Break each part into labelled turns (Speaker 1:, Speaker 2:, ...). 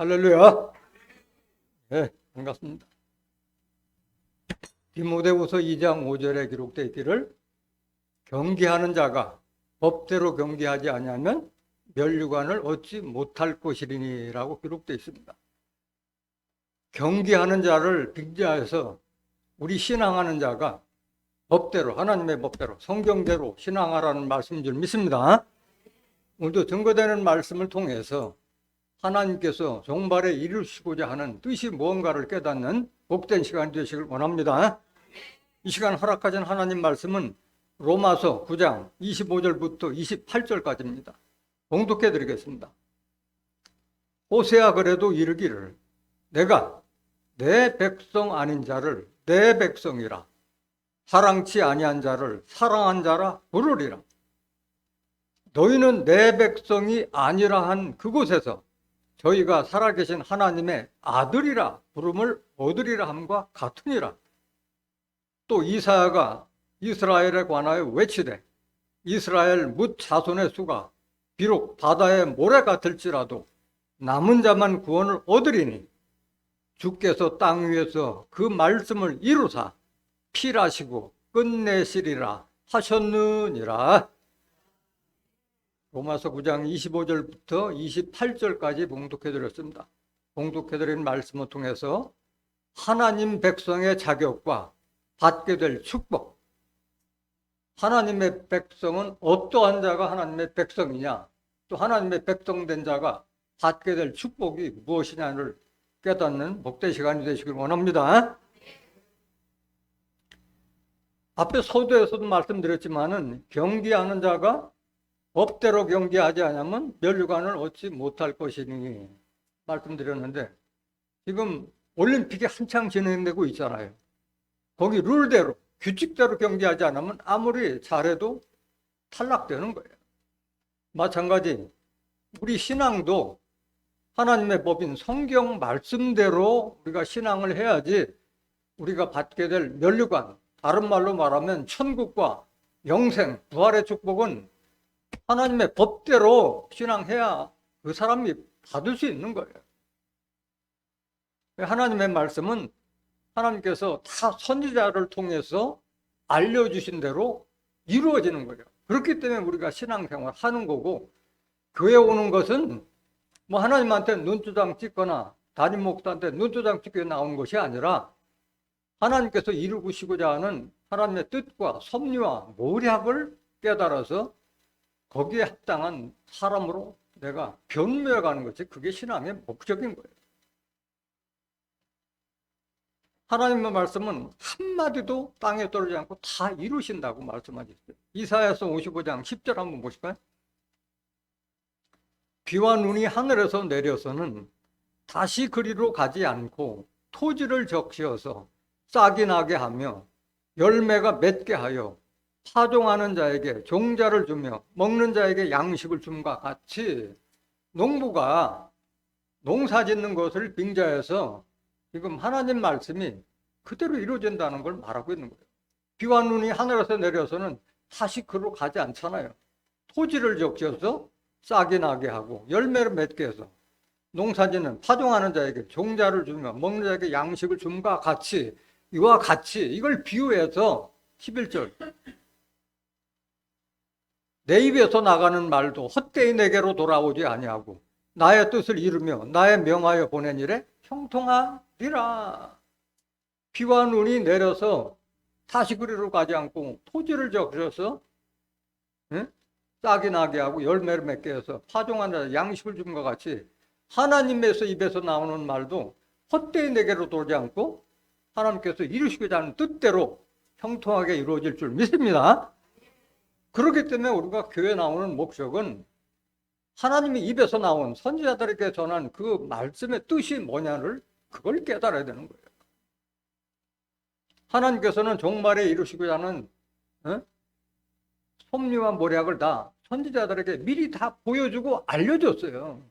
Speaker 1: 할렐루야. 네, 반갑습니다. 디모데후서 2장 5절에 기록되어 있기를 경계하는 자가 법대로 경계하지 아니하면 면류관을 얻지 못할 것이리니라고 기록되어 있습니다. 경계하는 자를 빙자해서 우리 신앙하는 자가 법대로, 하나님의 법대로, 성경대로 신앙하라는 말씀인 줄 믿습니다. 오늘도 증거되는 말씀을 통해서 하나님께서 종말에 이루시고자 하는 뜻이 무언가를 깨닫는 복된 시간이 되시길 원합니다. 이 시간 허락하신 하나님 말씀은 로마서 9장 25절부터 28절까지입니다. 봉독해 드리겠습니다. 호세아 그래도 이르기를 내가 내 백성 아닌 자를 내 백성이라 사랑치 아니한 자를 사랑한 자라 부르리라. 너희는 내 백성이 아니라 한 그곳에서 저희가 살아계신 하나님의 아들이라 부름을 얻으리라 함과 같으니라. 또 이사야가 이스라엘에 관하여 외치되 이스라엘 뭇 자손의 수가 비록 바다의 모래 같을지라도 남은 자만 구원을 얻으리니 주께서 땅 위에서 그 말씀을 이루사 필하시고 끝내시리라 하셨느니라. 로마서 9장 25절부터 28절까지 봉독해드렸습니다. 봉독해드린 말씀을 통해서 하나님 백성의 자격과 받게 될 축복, 하나님의 백성은 어떠한 자가 하나님의 백성이냐, 또 하나님의 백성된 자가 받게 될 축복이 무엇이냐를 깨닫는 복된 시간이 되시길 원합니다. 앞에 서두에서도 말씀드렸지만은 경계하는 자가 법대로 경계하지 않으면 면류관을 얻지 못할 것이니 말씀드렸는데, 지금 올림픽이 한창 진행되고 있잖아요. 거기 룰대로 규칙대로 경계하지 않으면 아무리 잘해도 탈락되는 거예요. 마찬가지 우리 신앙도 하나님의 법인 성경 말씀대로 우리가 신앙을 해야지 우리가 받게 될 면류관, 다른 말로 말하면 천국과 영생, 부활의 축복은 하나님의 법대로 신앙해야 그 사람이 받을 수 있는 거예요. 하나님의 말씀은 하나님께서 다 선지자를 통해서 알려주신 대로 이루어지는 거예요. 그렇기 때문에 우리가 신앙생활 하는 거고, 교회 오는 것은 뭐 하나님한테 눈두장 찍거나 담임 목사한테 눈두장 찍게 나온 것이 아니라 하나님께서 이루시고자 하는 하나님의 뜻과 섭리와 모략을 깨달아서 거기에 합당한 사람으로 내가 변모해 가는 것이 그게 신앙의 목적인 거예요. 하나님의 말씀은 한마디도 땅에 떨어지지 않고 다 이루신다고 말씀하셨어요. 이사야서 55장 10절 한번 보실까요? 비와 눈이 하늘에서 내려서는 다시 그리로 가지 않고 토지를 적시어서 싹이 나게 하며 열매가 맺게 하여 파종하는 자에게 종자를 주며 먹는 자에게 양식을 줌과 같이 농부가 농사 짓는 것을 빙자해서 지금 하나님 말씀이 그대로 이루어진다는 걸 말하고 있는 거예요. 비와 눈이 하늘에서 내려서는 다시 그로 가지 않잖아요. 토지를 적셔서 싹이 나게 하고 열매를 맺게 해서 농사 짓는 파종하는 자에게 종자를 주며 먹는 자에게 양식을 줌과 같이, 이와 같이, 이걸 비유해서 11절 내 입에서 나가는 말도 헛되이 내게로 돌아오지 아니하고 나의 뜻을 이루며 나의 명하여 보낸 일에 형통하리라. 비와 눈이 내려서 다시 그리로 가지 않고 토지를 적셔서 싹이 나게 하고 열매를 맺게 해서 파종하는 자 양식을 준 것 같이 하나님에서 입에서 나오는 말도 헛되이 내게로 돌지 않고 하나님께서 이루시고자 하는 뜻대로 형통하게 이루어질 줄 믿습니다. 그렇기 때문에 우리가 교회 나오는 목적은 하나님의 입에서 나온 선지자들에게 전한 그 말씀의 뜻이 뭐냐를 그걸 깨달아야 되는 거예요. 하나님께서는 종말에 이루시고자 하는 섭리와 모략을 다 선지자들에게 미리 다 보여주고 알려줬어요.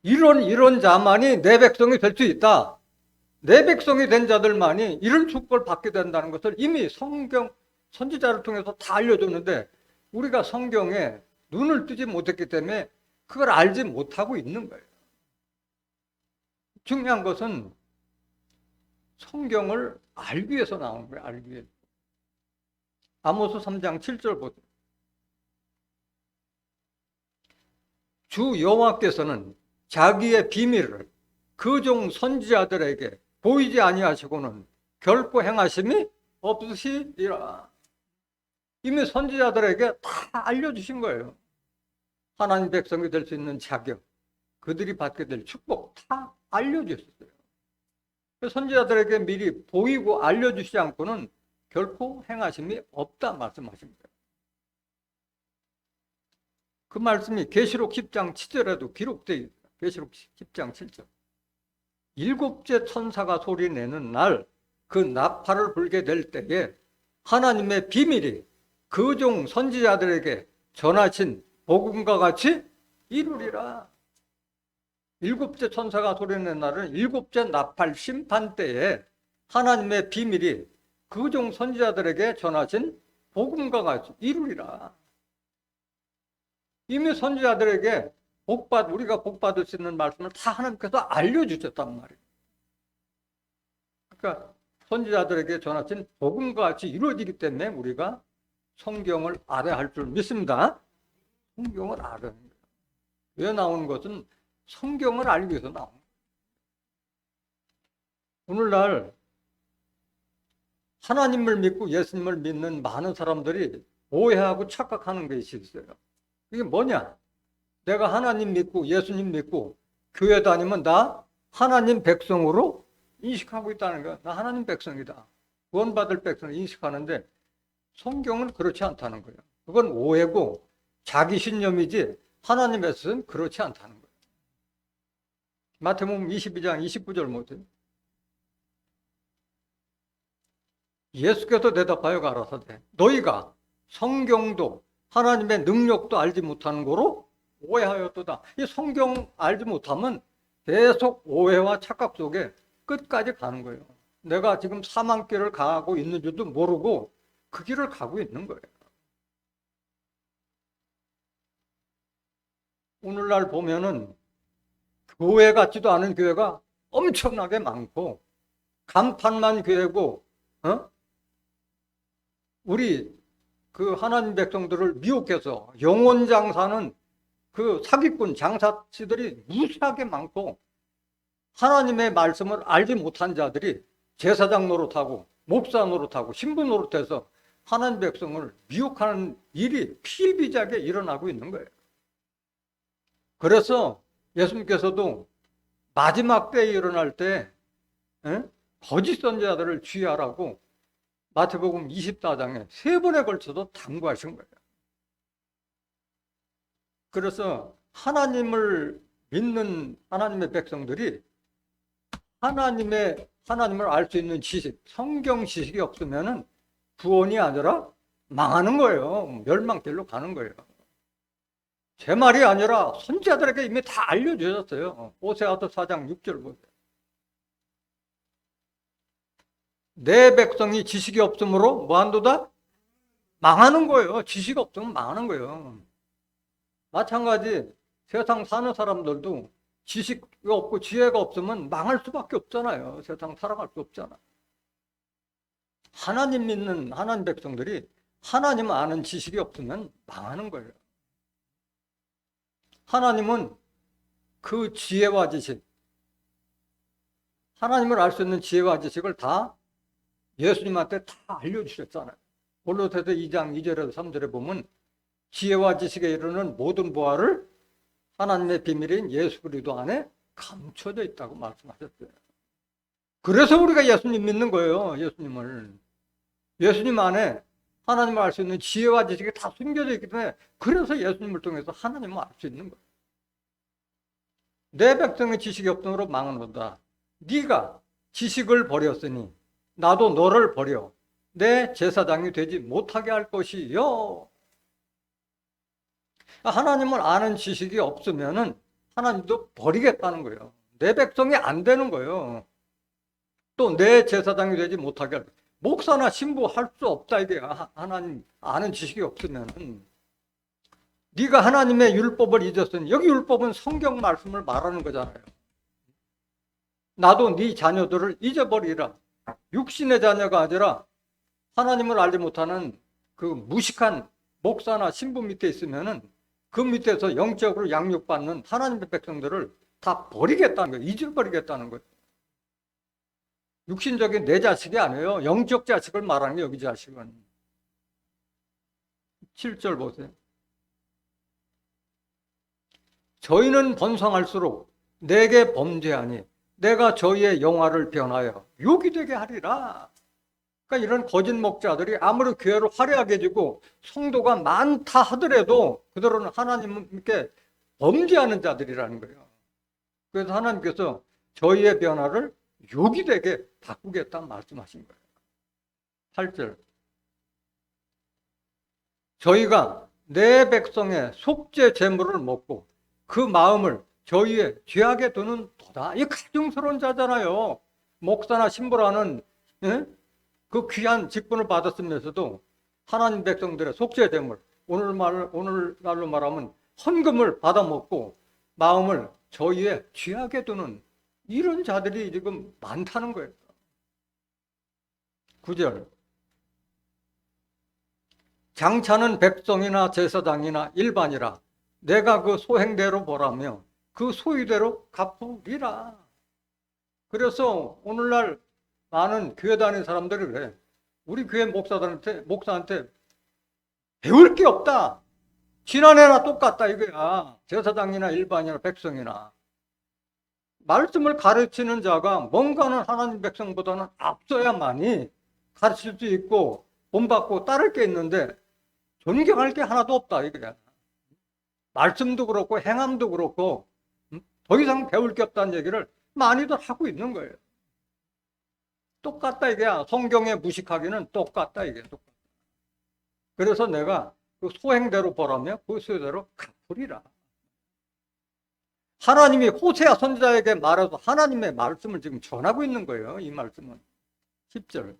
Speaker 1: 이런 자만이 내 백성이 될 수 있다. 내 백성이 된 자들만이 이런 축복을 받게 된다는 것을 이미 성경 선지자를 통해서 다 알려줬는데 우리가 성경에 눈을 뜨지 못했기 때문에 그걸 알지 못하고 있는 거예요. 중요한 것은 성경을 알기 위해서 나온 거예요. 알기 위해서. 아모스 3장 7절 보세요. 주 여호와께서는 자기의 비밀을 그 종 선지자들에게 보이지 아니하시고는 결코 행하심이 없으시리라. 이미 선지자들에게 다 알려주신 거예요. 하나님 백성이 될 수 있는 자격, 그들이 받게 될 축복 다 알려주셨어요. 선지자들에게 미리 보이고 알려주시지 않고는 결코 행하심이 없다 말씀하신 거예요. 그 말씀이 계시록 10장 7절에도 기록되어 있어요. 계시록 10장 7절. 일곱째 천사가 소리내는 날 그 나팔을 불게 될 때에 하나님의 비밀이 그 종 선지자들에게 전하신 복음과 같이 이루리라. 일곱째 천사가 소리내는 날은 일곱째 나팔 심판 때에 하나님의 비밀이 그 종 선지자들에게 전하신 복음과 같이 이루리라. 이미 선지자들에게 우리가 복받을 수 있는 말씀을 다 하나님께서 알려주셨단 말이에요. 그러니까 선지자들에게 전하신 복음과 같이 이루어지기 때문에 우리가 성경을 알아야 할 줄 믿습니다. 성경을 알아야 합니다. 왜 나오는 것은 성경을 알기 위해서 나오는 거예요. 오늘날 하나님을 믿고 예수님을 믿는 많은 사람들이 오해하고 착각하는 것이 있어요. 이게 뭐냐? 내가 하나님 믿고 예수님 믿고 교회 다니면 나 하나님 백성으로 인식하고 있다는 거야. 나 하나님 백성이다. 구원받을 백성을 인식하는데 성경은 그렇지 않다는 거예요. 그건 오해고 자기 신념이지 하나님에서는 그렇지 않다는 거예요. 마태복음 22장 29절 보세요. 예수께서 대답하여 가라사대 너희가 성경도 하나님의 능력도 알지 못하는 거로 오해하였도다. 이 성경 알지 못하면 계속 오해와 착각 속에 끝까지 가는 거예요. 내가 지금 사망길을 가고 있는 줄도 모르고 그 길을 가고 있는 거예요. 오늘날 보면은 교회 같지도 않은 교회가 엄청나게 많고 간판만 교회고 우리 그 하나님 백성들을 미혹해서 영혼 장사는 그 사기꾼 장사치들이 무수하게 많고 하나님의 말씀을 알지 못한 자들이 제사장 노릇하고 목사 노릇하고 신부 노릇해서 하나님 백성을 미혹하는 일이 피비자하게 일어나고 있는 거예요. 그래서 예수님께서도 마지막 때에 일어날 때 거짓 선지자들을 주의하라고 마태복음 24장에 3번에 걸쳐서 당부하신 거예요. 그래서 하나님을 믿는 하나님의 백성들이 하나님을 알 수 있는 지식, 성경 지식이 없으면 구원이 아니라 망하는 거예요. 멸망길로 가는 거예요. 제 말이 아니라 선지자들에게 이미 다 알려주셨어요. 호세아서 4장 6절 보세요. 내 백성이 지식이 없으므로 뭐한도다? 망하는 거예요. 지식이 없으면 망하는 거예요. 마찬가지 세상 사는 사람들도 지식이 없고 지혜가 없으면 망할 수밖에 없잖아요. 세상 살아갈 수 없잖아. 하나님 믿는 하나님 백성들이 하나님 아는 지식이 없으면 망하는 거예요. 하나님은 그 지혜와 지식, 하나님을 알 수 있는 지혜와 지식을 다 예수님한테 다 알려주셨잖아요. 골로새서 2장 2절에서 3절에 보면 지혜와 지식에 이르는 모든 보화를 하나님의 비밀인 예수 그리스도 안에 감춰져 있다고 말씀하셨어요. 그래서 우리가 예수님 믿는 거예요. 예수님 안에 하나님을 알 수 있는 지혜와 지식이 다 숨겨져 있기 때문에 그래서 예수님을 통해서 하나님을 알 수 있는 거예요. 내 백성의 지식이 없으므로 망하노다. 네가 지식을 버렸으니 나도 너를 버려 내 제사장이 되지 못하게 할 것이요. 하나님을 아는 지식이 없으면은 하나님도 버리겠다는 거예요. 내 백성이 안 되는 거예요. 또 내 제사장이 되지 못하게 할 거예요. 목사나 신부 할 수 없다 이게 하나님 아는 지식이 없으면은. 네가 하나님의 율법을 잊었으니 여기 율법은 성경 말씀을 말하는 거잖아요. 나도 네 자녀들을 잊어버리라. 육신의 자녀가 아니라 하나님을 알지 못하는 그 무식한 목사나 신부 밑에 있으면은 그 밑에서 영적으로 양육받는 하나님의 백성들을 다 버리겠다는 거예요. 잊어버리겠다는 거예요. 육신적인 내 자식이 아니에요. 영적 자식을 말하는 게 여기 자식은. 7절 보세요. 저희는 번성할수록 내게 범죄하니 내가 저희의 영화를 변하여 욕이 되게 하리라. 그러니까 이런 거짓 목자들이 아무리 교회를 화려하게 해주고 성도가 많다 하더라도 그들은 하나님께 범죄하는 자들이라는 거예요. 그래서 하나님께서 저희의 변화를 욕이 되게 바꾸겠다 말씀하신 거예요. 8절. 저희가 내 백성의 속죄 제물을 먹고 그 마음을 저희의 죄악에 두는 도다. 이 가증스러운 자잖아요. 목사나 신부라는 그 귀한 직분을 받았으면서도 하나님 백성들의 속죄 제물, 오늘날로 말하면 헌금을 받아먹고 마음을 저희의 죄악에 두는 이런 자들이 지금 많다는 거예요. 9절. 장차는 백성이나 제사장이나 일반이라 내가 그 소행대로 보라며 그 소유대로 갚으리라. 그래서 오늘날 많은 교회 다니는 사람들이 그래. 우리 교회 목사한테 배울 게 없다. 지난해나 똑같다 이거야. 제사장이나 일반이나 백성이나. 말씀을 가르치는 자가 뭔가는 하나님 백성보다는 앞서야만이 가르칠 수 있고 본받고 따를 게 있는데 존경할 게 하나도 없다 이거야. 말씀도 그렇고 행함도 그렇고 더 이상 배울 게 없다는 얘기를 많이들 하고 있는 거예요. 똑같다 이게야. 성경에 무식하기는 똑같다 이게. 똑같다. 그래서 내가 그 소행대로 보라며 그 소대로 갚으리라. 하나님이 호세아 선지자에게 말해서 하나님의 말씀을 지금 전하고 있는 거예요. 이 말씀은 10절.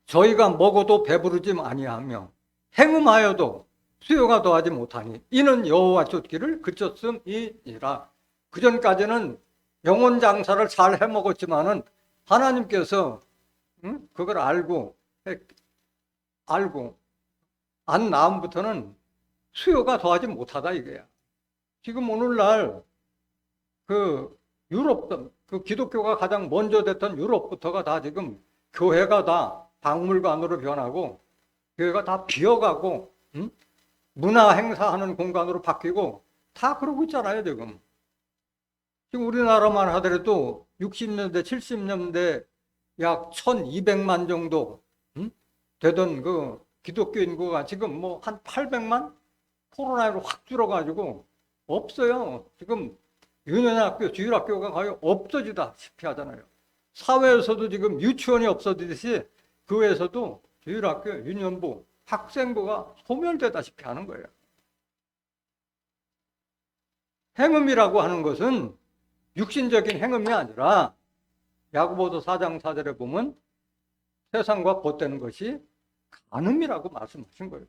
Speaker 1: 저희가 먹어도 배부르지 아니하며 행음하여도 수요가 더하지 못하니 이는 여호와 쫓기를 그쳤음이니라. 그전까지는 영혼 장사를 잘 해먹었지만은 하나님께서 그걸 알고 안 나음부터는 수요가 더하지 못하다 이거야. 지금 오늘날 그 유럽, 그 기독교가 가장 먼저 됐던 유럽부터가 다 지금 교회가 다 박물관으로 변하고 교회가 다 비어가고 문화 행사하는 공간으로 바뀌고 다 그러고 있잖아요 지금. 지금 우리나라만 하더라도 60년대, 70년대 약 1200만 정도 되던 그 기독교 인구가 지금 뭐 한 800만? 코로나로 확 줄어가지고 없어요. 지금 유년학교, 주일학교가 거의 없어지다시피 하잖아요. 사회에서도 지금 유치원이 없어지듯이 교회에서도 주일학교, 유년부, 학생부가 소멸되다시피 하는 거예요. 행음이라고 하는 것은 육신적인 행음이 아니라 야고보서 4장 4절에 보면 세상과 보태는 것이 간음이라고 말씀하신 거예요.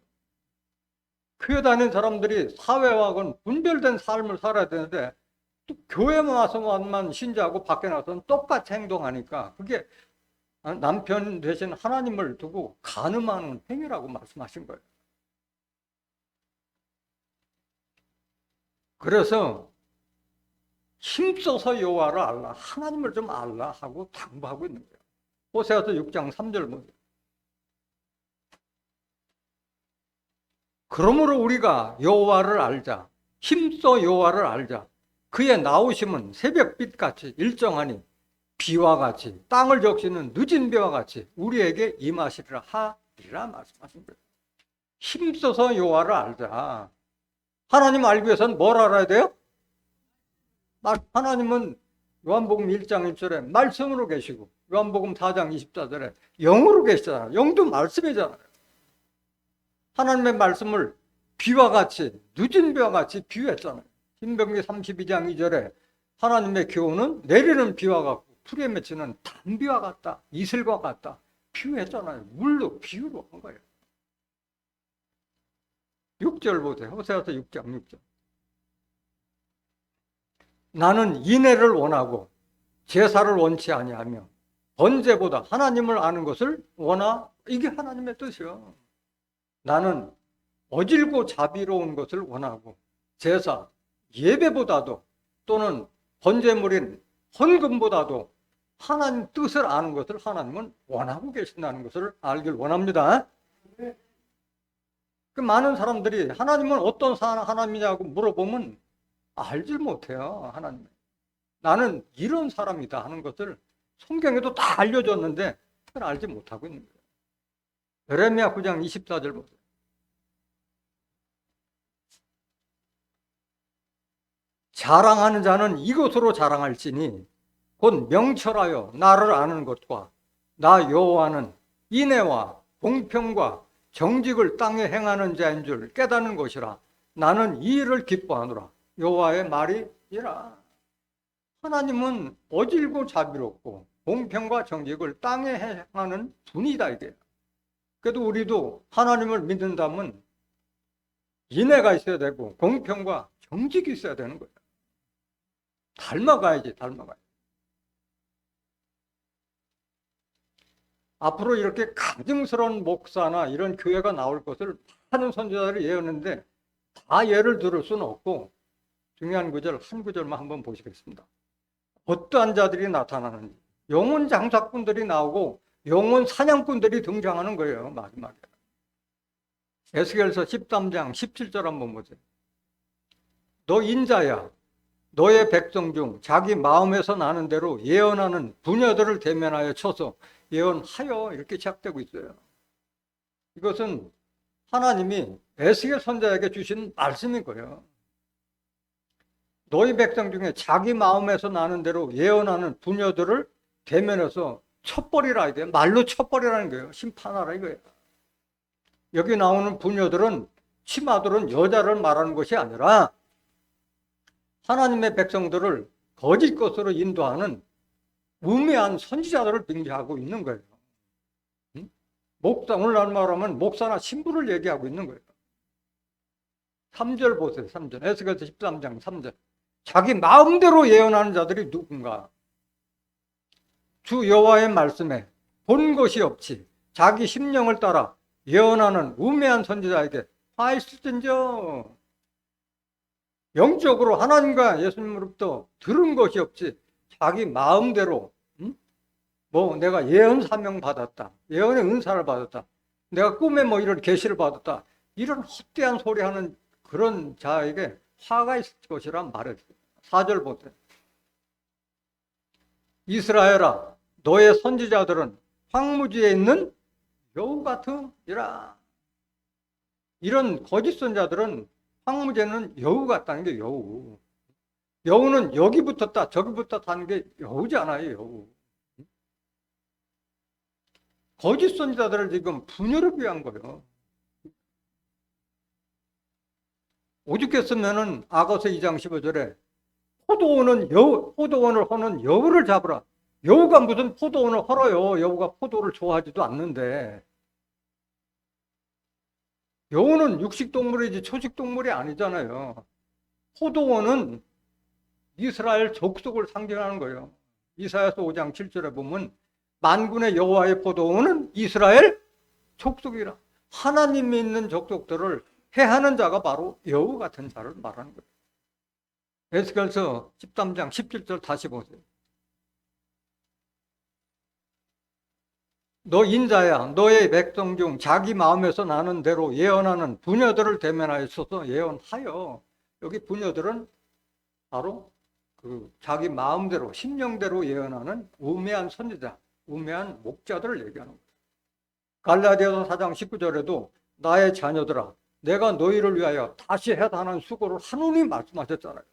Speaker 1: 교회 다니는 사람들이 사회와는 분별된 삶을 살아야 되는데 또 교회만 와서만 신자하고 밖에 나서는 똑같이 행동하니까 그게 남편 대신 하나님을 두고 간음하는 행위라고 말씀하신 거예요. 그래서 힘써서 여호와를 알라, 하나님을 좀 알라 하고 당부하고 있는 거예요. 호세아서 6장 3절 보세요. 그러므로 우리가 여호와를 알자, 힘써 여호와를 알자. 그의 나오심은 새벽빛같이 일정하니 비와 같이 땅을 적시는 늦은 비와 같이 우리에게 임하시리라 하리라 말씀하신 거예요. 힘써서 여호와를 알자. 하나님 알기 위해서는 뭘 알아야 돼요? 하나님은 요한복음 1장 1절에 말씀으로 계시고 요한복음 4장 24절에 영으로 계시잖아요. 영도 말씀이잖아요. 하나님의 말씀을 비와 같이 늦은 비와 같이 비유했잖아요. 신명기 32장 2절에 하나님의 교훈은 내리는 비와 같고 풀에 맺히는 단비와 같다. 이슬과 같다. 비유했잖아요. 물로 비유로 한 거예요. 6절 보세요. 호세아서 6장 6절. 나는 인애를 원하고 제사를 원치 아니하며 번제보다 하나님을 아는 것을 원하. 이게 하나님의 뜻이요. 나는 어질고 자비로운 것을 원하고 제사, 예배보다도 또는 번제물인 헌금보다도 하나님 뜻을 아는 것을 하나님은 원하고 계신다는 것을 알길 원합니다. 그 많은 사람들이 하나님은 어떤 하나님이냐고 물어보면 알질 못해요. 하나님. 나는 이런 사람이다 하는 것을 성경에도 다 알려줬는데 그걸 알지 못하고 있는 거예요. 예레미야 9장 24절 보세요. 자랑하는 자는 이것으로 자랑할지니 곧 명철하여 나를 아는 것과 나 여호와는 인애와 공평과 정직을 땅에 행하는 자인 줄 깨닫는 것이라. 나는 이 일을 기뻐하노라. 여호와의 말이니라. 하나님은 어질고 자비롭고 공평과 정직을 땅에 행하는 분이다 이게. 그래도 우리도 하나님을 믿는다면 인애가 있어야 되고 공평과 정직이 있어야 되는 거예요. 닮아가야지, 닮아가야지. 앞으로 이렇게 가증스러운 목사나 이런 교회가 나올 것을 많은 선지자들이 예언했는데 다 예를 들을 수는 없고 중요한 구절 한 구절만 한번 보시겠습니다. 어떠한 자들이 나타나는지 영혼 장사꾼들이 나오고 영혼 사냥꾼들이 등장하는 거예요. 마지막에. 에스겔서 13장 17절 한번 보세요. 너 인자야, 너의 백성 중 자기 마음에서 나는 대로 예언하는 부녀들을 대면하여 쳐서 예언하여, 이렇게 시작되고 있어요. 이것은 하나님이 에스겔 선지자에게 주신 말씀인 거예요. 너희 백성 중에 자기 마음에서 나는 대로 예언하는 부녀들을 대면해서 쳐버리라 이게, 말로 쳐버리라는 거예요. 심판하라 이거예요. 여기 나오는 부녀들은, 치마들은 여자를 말하는 것이 아니라 하나님의 백성들을 거짓 것으로 인도하는 우매한 선지자들을 빙자하고 있는 거예요. 목사, 오늘날 말하면 목사나 신부를 얘기하고 있는 거예요. 3절 보세요. 3절. 에스겔서 13장 3절. 자기 마음대로 예언하는 자들이 누군가? 주 여호와의 말씀에 본 것이 없이 자기 심령을 따라 예언하는 우매한 선지자에게 화 있을진저. 영적으로 하나님과 예수님으로부터 들은 것이 없이 자기 마음대로, 뭐 내가 예언 사명 받았다, 예언의 은사를 받았다, 내가 꿈에 뭐 이런 계시를 받았다, 이런 헛되한 소리 하는 그런 자에게 화가 있을 것이란 말했어요. 4절 보세요. 이스라엘아, 너의 선지자들은 황무지에 있는 여우 같으니라. 이런 거짓 선자들은 황무지에는 여우 같다는 게 여우. 여우는 여기 붙었다 저기 붙었다 하는 게 여우잖아요. 여우. 거짓 선지자들을 지금 분열을 위한 거예요. 오죽했으면은 아가서 2장 15절에 포도원을 허는 여우를 잡으라. 여우가 무슨 포도원을 헐어요. 여우가 포도를 좋아하지도 않는데. 여우는 육식동물이지 초식동물이 아니잖아요. 포도원은 이스라엘 족속을 상징하는 거예요. 이사야서 5장 7절에 보면 만군의 여호와의 포도원은 이스라엘 족속이라. 하나님 믿는 족속들을 해하는 자가 바로 여우 같은 자를 말하는 거예요. 에스겔서 13장 17절 다시 보세요. 너 인자야, 너의 백성 중 자기 마음에서 나는 대로 예언하는 부녀들을 대면하여 서서 예언하여. 여기 부녀들은 바로 그 자기 마음대로 심령대로 예언하는 우매한 선지자, 우매한 목자들을 얘기하는 거예요. 갈라디아서 4장 19절에도 나의 자녀들아, 내가 너희를 위하여 다시 해단하는 수고를 하노니 말씀하셨잖아요.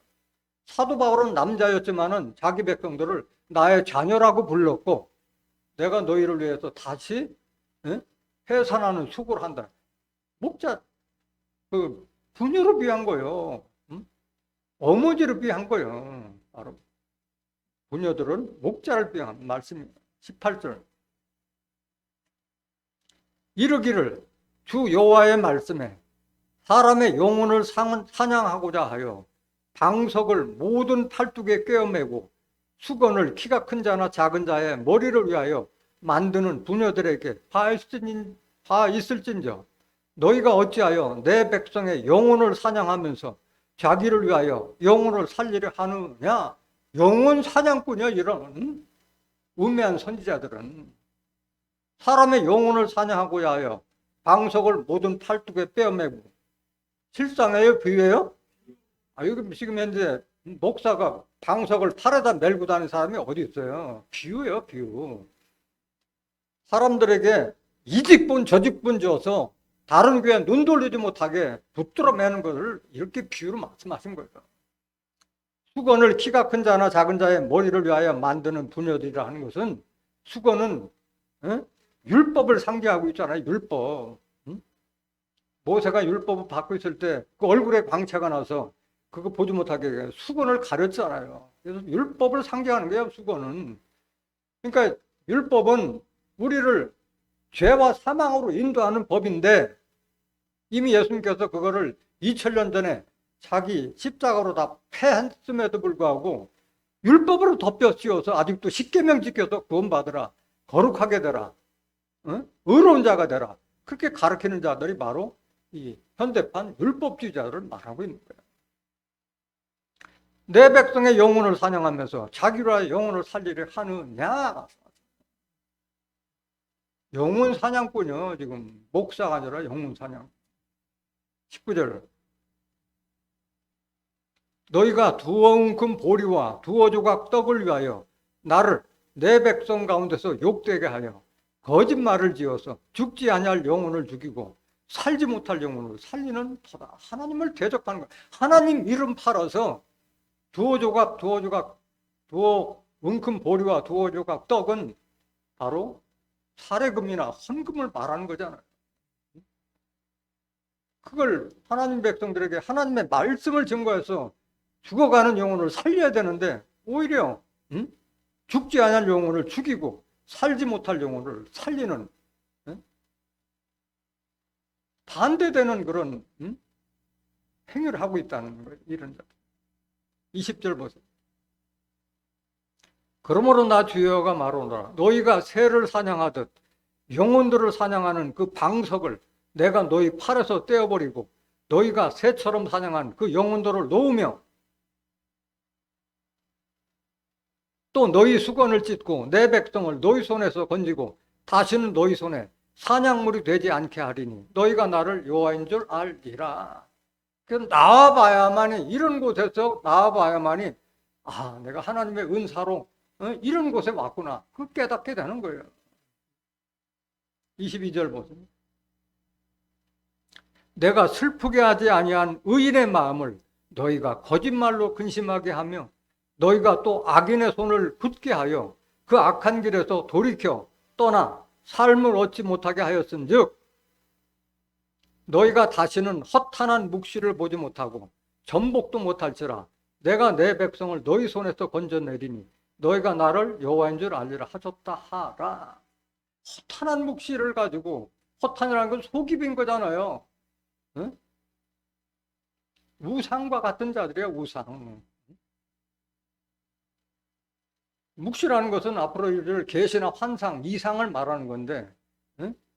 Speaker 1: 사도 바울은 남자였지만은 자기 백성들을 나의 자녀라고 불렀고, 내가 너희를 위해서 다시 해산하는 수고를 한다. 목자, 그 부녀를 위한 거예요. 어머니를 위한 거예요. 바로 부녀들은 목자를 위한 말씀입니다. 18절. 이르기를 주 여호와의 말씀에 사람의 영혼을 사냥하고자 하여 방석을 모든 팔뚝에 꿰어매고 수건을 키가 큰 자나 작은 자의 머리를 위하여 만드는 부녀들에게 있을진저 너희가 어찌하여 내 백성의 영혼을 사냥하면서 자기를 위하여 영혼을 살리려 하느냐. 영혼 사냥꾼이야 이런 우매한 선지자들은. 사람의 영혼을 사냥하고자 하여 방석을 모든 팔뚝에 빼어매고. 실상이에요 비유예요? 여기 지금 현재 목사가 방석을 팔에다 메고 다니는 사람이 어디 있어요? 비유예요 비유. 사람들에게 이직분 저직분 줘서 다른 교회 눈 돌리지 못하게 붙들어 매는 것을 이렇게 비유로 말씀하신 거예요. 수건을 키가 큰 자나 작은 자의 머리를 위하여 만드는 부녀들이라 하는 것은, 수건은 율법을 상징하고 있잖아요. 율법. 모세가 율법을 받고 있을 때 그 얼굴에 광채가 나서 그거 보지 못하게 수건을 가렸잖아요. 그래서 율법을 상징하는 거예요, 수건은. 그러니까 율법은 우리를 죄와 사망으로 인도하는 법인데, 이미 예수님께서 그거를 2000년 전에 자기 십자가로 다 패했음에도 불구하고 율법으로 덮여 씌워서 아직도 십계명 지켜서 구원받으라, 거룩하게 되라, 의로운 자가 되라, 그렇게 가르치는 자들이 바로 이 현대판 율법주의자들을 말하고 있는 거예요. 내 백성의 영혼을 사냥하면서 자기로 영혼을 살리려 하느냐. 영혼 사냥꾼이요. 지금 목사가 아니라 영혼 사냥. 19절. 너희가 두어 웅큼 보리와 두어 조각 떡을 위하여 나를 내 백성 가운데서 욕되게 하여 거짓말을 지어서 죽지 아니할 영혼을 죽이고 살지 못할 영혼을 살리는 터다. 하나님을 대적하는 거야. 하나님 이름 팔아서 두어 웅큼 보리와 두어 조각 떡은 바로 사례금이나 헌금을 말하는 거잖아요. 그걸 하나님 백성들에게 하나님의 말씀을 증거해서 죽어가는 영혼을 살려야 되는데, 오히려 죽지 않을 영혼을 죽이고 살지 못할 영혼을 살리는 반대되는 그런 행위를 하고 있다는 거예요. 이런 자. 20절 보세요. 그러므로 나 주여가 말하노라. 너희가 새를 사냥하듯 영혼들을 사냥하는 그 방석을 내가 너희 팔에서 떼어버리고 너희가 새처럼 사냥한 그 영혼들을 놓으며 또 너희 수건을 찢고 내 백성을 너희 손에서 건지고 다시는 너희 손에 사냥물이 되지 않게 하리니 너희가 나를 여호와인 줄 알리라. 그래서 나와봐야만이, 이런 곳에서 나와봐야만이 내가 하나님의 은사로 이런 곳에 왔구나, 그 깨닫게 되는 거예요. 22절 보세요. 내가 슬프게 하지 아니한 의인의 마음을 너희가 거짓말로 근심하게 하며 너희가 또 악인의 손을 굳게 하여 그 악한 길에서 돌이켜 떠나 삶을 얻지 못하게 하였은즉 너희가 다시는 허탄한 묵시를 보지 못하고 전복도 못할지라 내가 내 백성을 너희 손에서 건져내리니 너희가 나를 여호와인 줄 알리라 하셨다 하라. 허탄한 묵시를 가지고, 허탄이라는 건 속입인 거잖아요. 응? 우상과 같은 자들이야, 우상. 묵시라는 것은 앞으로 이를 계시나 환상, 이상을 말하는 건데,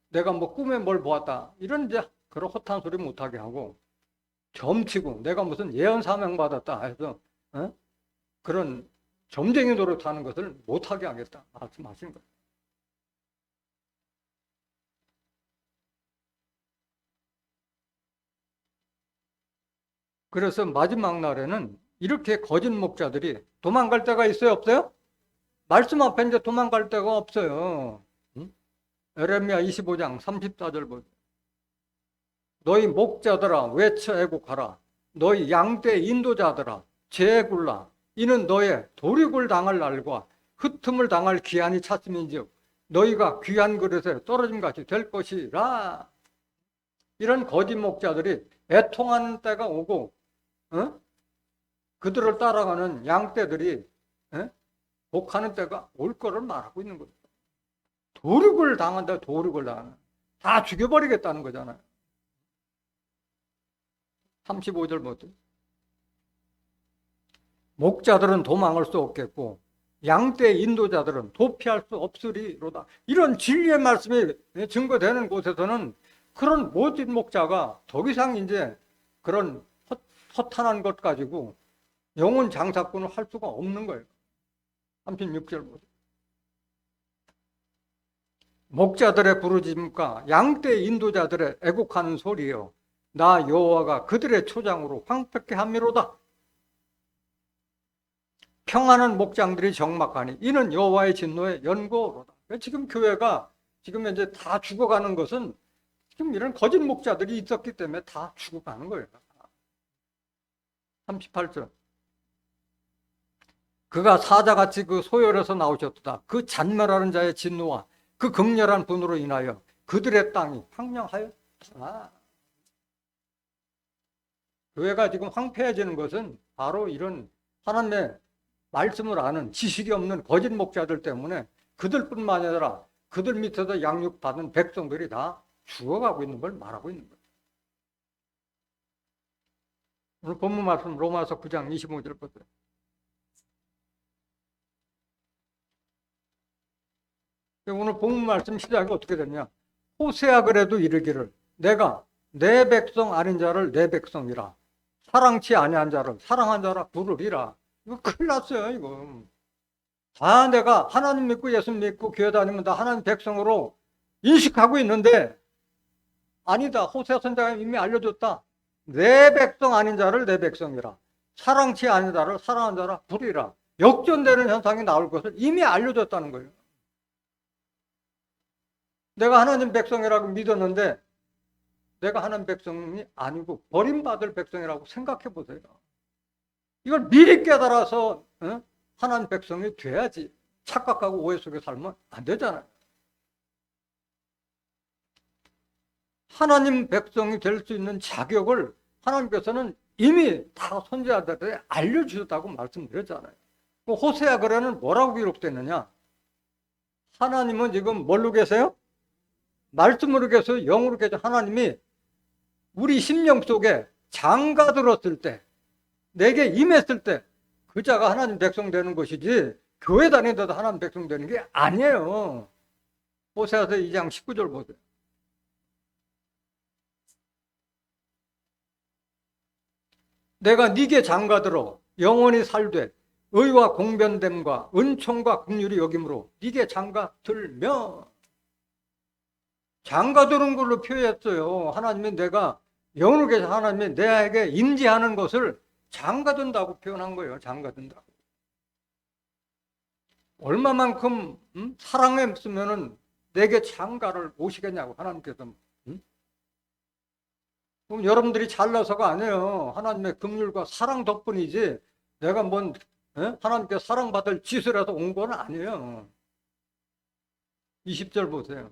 Speaker 1: 내가 뭐 꿈에 뭘 보았다, 이런 이제 그런 허탄 소리 못하게 하고, 점치고 내가 무슨 예언 사명 받았다 해서 그런 점쟁이 노릇하는 것을 못하게 하겠다 말씀하신 거예요. 그래서 마지막 날에는 이렇게 거짓 목자들이 도망갈 데가 있어요, 없어요? 말씀 앞에 이제 도망갈 데가 없어요. 에레미야 25장 34절 보세요. 너희 목자들아 외쳐 애곡하라. 너희 양떼 인도자들아 재굴라. 이는 너의 도륙을 당할 날과 흩음을 당할 기한이 찼음인즉 너희가 귀한 그릇에 떨어짐같이 될 것이라. 이런 거짓 목자들이 애통하는 때가 오고 그들을 따라가는 양떼들이 복하는 때가 올 거를 말하고 있는 거죠. 도륙을 당한다. 도륙을 당하는, 다 죽여버리겠다는 거잖아요. 35절 보세요. 목자들은 도망할 수 없겠고 양떼 인도자들은 도피할 수 없으리로다. 이런 진리의 말씀이 증거되는 곳에서는 그런 모진 목자가 더 이상 이제 그런 허탄한 것 가지고 영혼 장사꾼을 할 수가 없는 거예요. 36절 보세요. 목자들의 부르짖음과 양떼 인도자들의 애곡하는 소리요, 나 여호와가 그들의 초장으로 황폐케 함이로다. 평안한 목장들이 적막하니 이는 여호와의 진노의 연고로다. 지금 교회가 지금 이제 다 죽어가는 것은 지금 이런 거짓 목자들이 있었기 때문에 다 죽어가는 거예요. 38절. 그가 사자같이 그 소열에서 나오셨도다. 그 잔멸하는 자의 진노와 그 극렬한 분으로 인하여 그들의 땅이 황량하였다. 교회가 지금 황폐해지는 것은 바로 이런 하나님의 말씀을 아는 지식이 없는 거짓 목자들 때문에 그들뿐만 아니라 그들 밑에서 양육받은 백성들이 다 죽어가고 있는 걸 말하고 있는 거예요. 오늘 본문 말씀 로마서 9장 25절 보세요. 오늘 본문 말씀 시작이 어떻게 되냐? 호세아 그래도 이르기를 내가 내 백성 아닌 자를 내 백성이라 사랑치 아니한 자를 사랑한 자라 부르리라. 이거 큰일 났어요. 이거 다 내가 하나님 믿고 예수 믿고 교회 다니면 다 하나님 백성으로 인식하고 있는데 아니다. 호세아 선지자가 이미 알려줬다. 내 백성 아닌 자를 내 백성이라 사랑치 아닌 자를 사랑한 자라 부르리라. 역전되는 현상이 나올 것을 이미 알려줬다는 거예요. 내가 하나님 백성이라고 믿었는데 내가 하나님 백성이 아니고 버림받을 백성이라고 생각해 보세요. 이걸 미리 깨달아서 하나님 백성이 돼야지. 착각하고 오해 속에 살면 안 되잖아요. 하나님 백성이 될 수 있는 자격을 하나님께서는 이미 다 선지자들에게 알려주셨다고 말씀드렸잖아요. 호세아 글에는 뭐라고 기록됐느냐? 하나님은 지금 뭘로 계세요? 말씀으로 계세요? 영으로 계세요? 하나님이 우리 심령 속에 장가 들었을 때, 내게 임했을 때 그 자가 하나님 백성 되는 것이지 교회 다니는데도 하나님 백성 되는 게 아니에요. 호세아서 2장 19절 보세요. 내가 네게 장가들어 영원히 살되 의와 공변됨과 은총과 긍휼이 여김으로 네게 장가들며. 장가드는 걸로 표현했어요. 하나님이 내가 영으로 계신 하나님이 내게 임재하는 것을 장가든다고 표현한 거예요. 장가든다고. 얼마만큼 사랑했으면은 내게 장가를 오시겠냐고 하나님께서. 그럼 여러분들이 잘나서가 아니에요. 하나님의 긍휼과 사랑 덕분이지 내가 뭔 하나님께 사랑받을 짓을 해서 온 건 아니에요. 20절 보세요.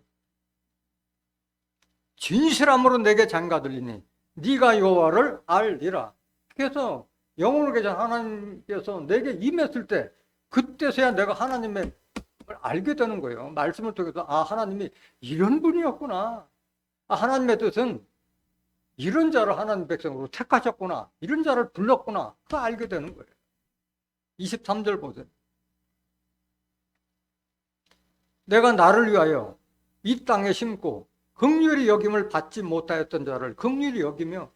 Speaker 1: 진실함으로 내게 장가들리니 네가 여호와를 알리라. 그래서 영으로 계신 하나님께서 내게 임했을 때 그때서야 내가 하나님의 걸 알게 되는 거예요. 말씀을 통해서 하나님이 이런 분이었구나. 하나님의 뜻은 이런 자를 하나님 백성으로 택하셨구나. 이런 자를 불렀구나. 그거 알게 되는 거예요. 23절 보세요. 내가 나를 위하여 이 땅에 심고 긍휼히 여김을 받지 못하였던 자를 긍휼히 여기며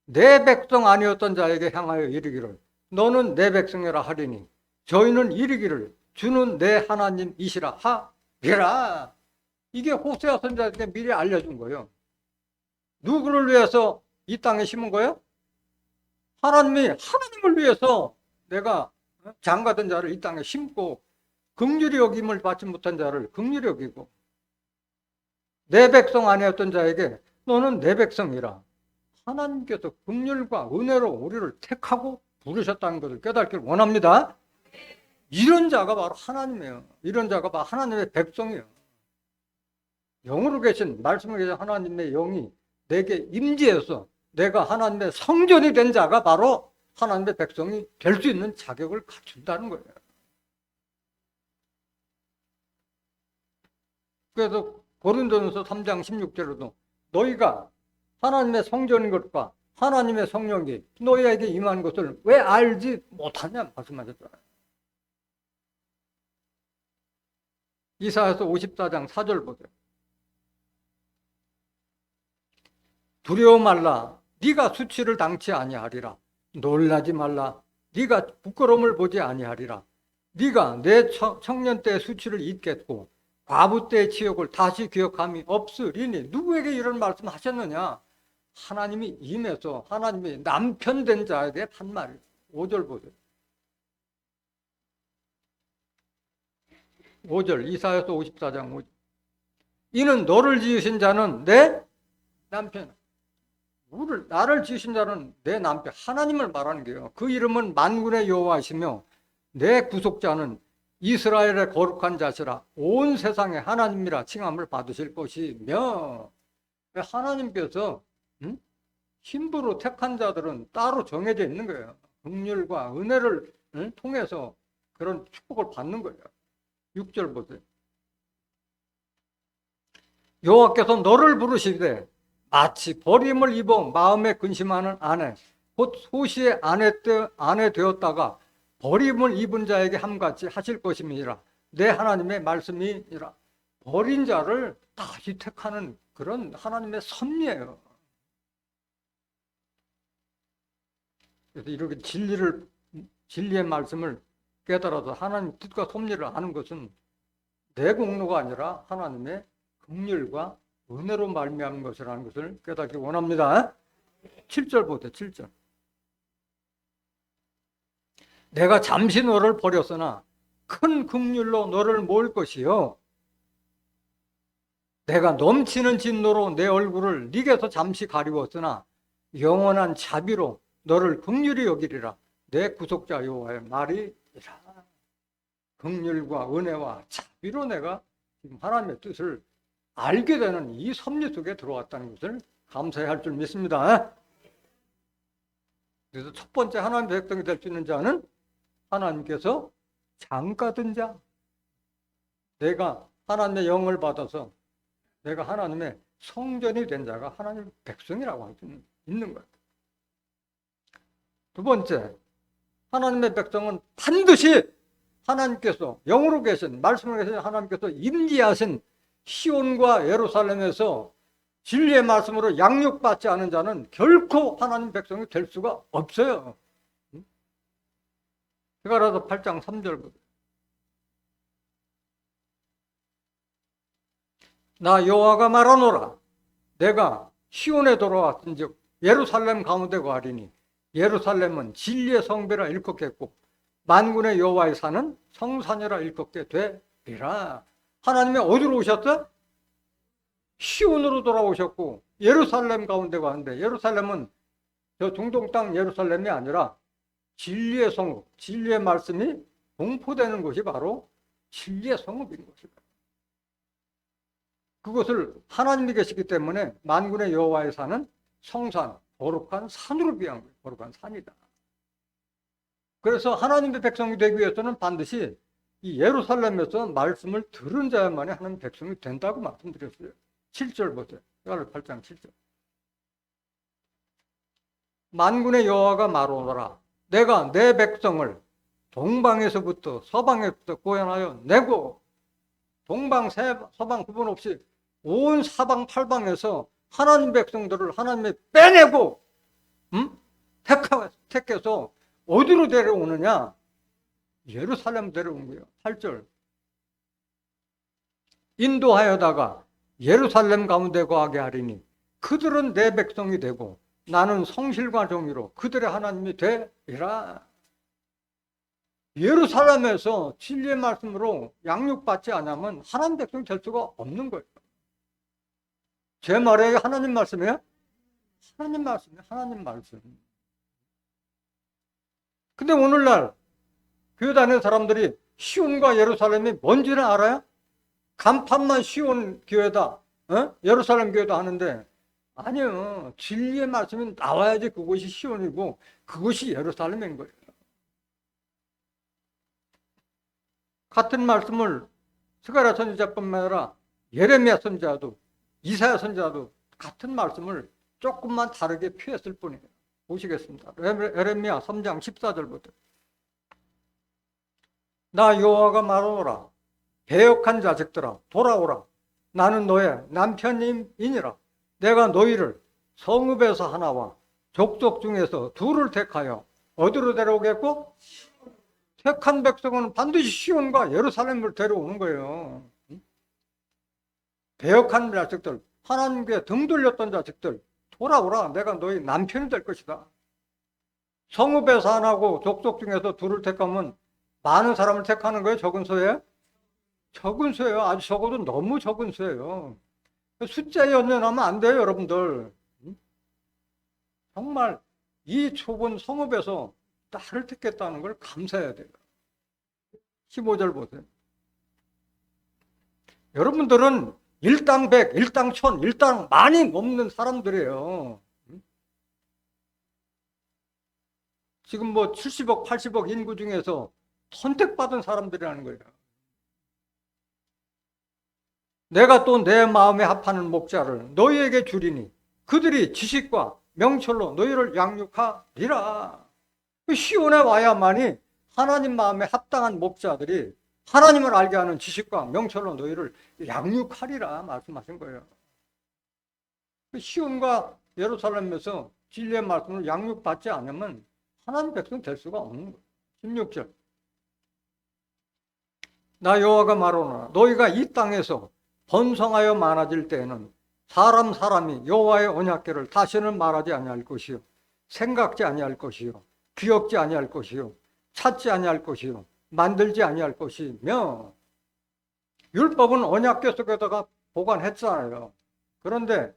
Speaker 1: 내 백성 아니었던 자에게 향하여 이르기를 너는 내 백성이라 하리니 저희는 이르기를 주는 내 하나님이시라 하리라. 이게 호세아 선지자에게 미리 알려준 거예요. 누구를 위해서 이 땅에 심은 거예요? 하나님을 위해서 내가 장가든 자를 이 땅에 심고 긍휼히 여김을 받지 못한 자를 긍휼히 여기고 내 백성 아니었던 자에게 너는 내 백성이라. 하나님께서 긍휼과 은혜로 우리를 택하고 부르셨다는 것을 깨닫기를 원합니다. 이런 자가 바로 하나님이에요. 이런 자가 바로 하나님의 백성이에요. 영으로 계신 말씀으로 계신 하나님의 영이 내게 임재해서 내가 하나님의 성전이 된 자가 바로 하나님의 백성이 될 수 있는 자격을 갖춘다는 거예요. 그래서 고린도전서 3장 16절에도 너희가 하나님의 성전인 것과 하나님의 성령이 너희에게 임한 것을 왜 알지 못하냐 말씀하셨잖아요. 이사야서 54장 4절 보세요. 두려워 말라. 네가 수치를 당치 아니하리라. 놀라지 말라. 네가 부끄러움을 보지 아니하리라. 네가 내 청년 때의 수치를 잊겠고 과부 때의 치욕을 다시 기억함이 없으리니. 누구에게 이런 말씀 하셨느냐? 하나님이 임해서 하나님이 남편 된 자에게 한 말이에요. 5절 보세요. 5절 이사야서 54장 5절. 이는 너를 지으신 자는 내 남편. 나를 지으신 자는 내 남편 하나님을 말하는 거예요. 그 이름은 만군의 여호와시며 내 구속자는 이스라엘의 거룩한 자시라. 온 세상에 하나님이라 칭함을 받으실 것이며. 하나님께서 힘으로 택한 자들은 따로 정해져 있는 거예요. 긍휼과 은혜를 통해서 그런 축복을 받는 거예요. 6절 보세요. 여호와께서 너를 부르시되 마치 버림을 입어 마음에 근심하는 아내 곧 소시의 아내 되었다가 버림을 입은 자에게 함같이 하실 것임이니라. 내 하나님의 말씀이니라. 버린 자를 다시 택하는 그런 하나님의 섭리예요. 그래서 이렇게 진리의 말씀을 깨달아서 하나님 뜻과 섭리를 아는 것은 내 공로가 아니라 하나님의 긍휼과 은혜로 말미암은 것이라는 것을 깨닫기 원합니다. 7절 보세요. 7절. 내가 잠시 너를 버렸으나 큰 긍휼로 너를 모을 것이요 내가 넘치는 진노로 내 얼굴을 네게서 잠시 가리웠으나 영원한 자비로 너를 긍휼히 여기리라. 내 구속자 여호와의 말이라. 긍휼과 은혜와 자비로 내가 지금 하나님의 뜻을 알게 되는 이 섭리 속에 들어왔다는 것을 감사해야 할 줄 믿습니다. 그래서 첫 번째 하나님의 백성이 될 수 있는 자는 하나님께서 장가든 자, 내가 하나님의 영을 받아서 내가 하나님의 성전이 된 자가 하나님의 백성이라고 할 수 있는 거예요. 두 번째, 하나님의 백성은 반드시 하나님께서 영으로 계신 말씀으로 계신 하나님께서 임재하신 시온과 예루살렘에서 진리의 말씀으로 양육받지 않은 자는 결코 하나님 백성이 될 수가 없어요. 스가랴서 8장 3절. 나 여호와가 말하노라. 내가 시온에 돌아왔은즉 예루살렘 가운데 거하리니 예루살렘은 진리의 성배라 일컫겠고 만군의 여호와의 산은 성산이라 일컫게 되리라. 하나님이 어디로 오셨어? 시온으로 돌아오셨고 예루살렘 가운데 가는데 예루살렘은 저 중동 땅 예루살렘이 아니라 진리의 성읍, 진리의 말씀이 공포되는 곳이 바로 진리의 성읍인 것입니다. 그것을 하나님이 계시기 때문에 만군의 여호와의 산은 성산, 거룩한 산으로 비한 거예요. 거룩한 산이다. 그래서 하나님의 백성이 되기 위해서는 반드시 이 예루살렘에서 말씀을 들은 자야만이 하나님의 백성이 된다고 말씀드렸어요. 7절 보세요. 스가랴 8장 7절. 만군의 여호와가 말하노라. 내가 내 백성을 동방에서부터 서방에서부터 구원하여 내고 동방 서방 구분 없이 온 사방 팔방에서 하나님 백성들을 하나님이 빼내고 택해서 어디로 데려오느냐? 예루살렘 데려온 거예요. 8절. 인도하여다가 예루살렘 가운데 거하게 하리니 그들은 내 백성이 되고 나는 성실과 정의로 그들의 하나님이 되리라. 예루살렘에서 진리의 말씀으로 양육받지 않으면 하나님 백성이 될 수가 없는 거예요. 제 말에 하나님 말씀이에요? 하나님 말씀이에요. 하나님 말씀. 근데 오늘날 교회 다니는 사람들이 시온과 예루살렘이 뭔지는 알아요? 간판만 시온 교회다, 예루살렘 교회다 하는데 아니요. 진리의 말씀이 나와야지 그것이 시온이고 그것이 예루살렘인 거예요. 같은 말씀을 스가랴 선지자뿐만 아니라 예레미야 선지자도 이사야 선지자도 같은 말씀을 조금만 다르게 표했을 뿐이에요. 보시겠습니다. 에레미야 3장 14절부터. 나 여호와가 말하노라. 배역한 자식들아 돌아오라. 나는 너의 남편이니라. 내가 너희를 성읍에서 하나와 족속 중에서 둘을 택하여 어디로 데려오겠고? 택한 백성은 반드시 시온과 예루살렘을 데려오는 거예요. 배역한 자식들, 하나님께 등 돌렸던 자식들 돌아오라. 내가 너희 남편이 될 것이다. 성읍에서 하나고 족속 중에서 둘을 택하면 많은 사람을 택하는 거예요? 적은 수예요? 적은 수예요. 아주 적어도 너무 적은 수예요. 숫자에 연연하면 안 돼요, 여러분들. 정말 이 좁은 성읍에서 나를 택했다는 걸 감사해야 돼요. 15절 보세요. 여러분들은 일당 100, 일당 1000, 일당 많이 넘는 사람들이에요. 지금 뭐 70억, 80억 인구 중에서 선택받은 사람들이라는 거예요. 내가 또 내 마음에 합하는 목자를 너희에게 주리니 그들이 지식과 명철로 너희를 양육하리라. 시온에 와야만이 하나님 마음에 합당한 목자들이 하나님을 알게 하는 지식과 명철로 너희를 양육하리라 말씀하신 거예요. 시온과 예루살렘에서 진리의 말씀을 양육받지 않으면 하나님 백성 될 수가 없는 거예요. 16절. 나 여호와가 말하노라. 너희가 이 땅에서 번성하여 많아질 때에는 사람이 여호와의 언약궤를 다시는 말하지 아니할 것이요 생각지 아니할 것이요 기억지 아니할 것이요 찾지 아니할 것이요 만들지 아니할 것이며. 율법은 언약궤 속에다가 보관했잖아요. 그런데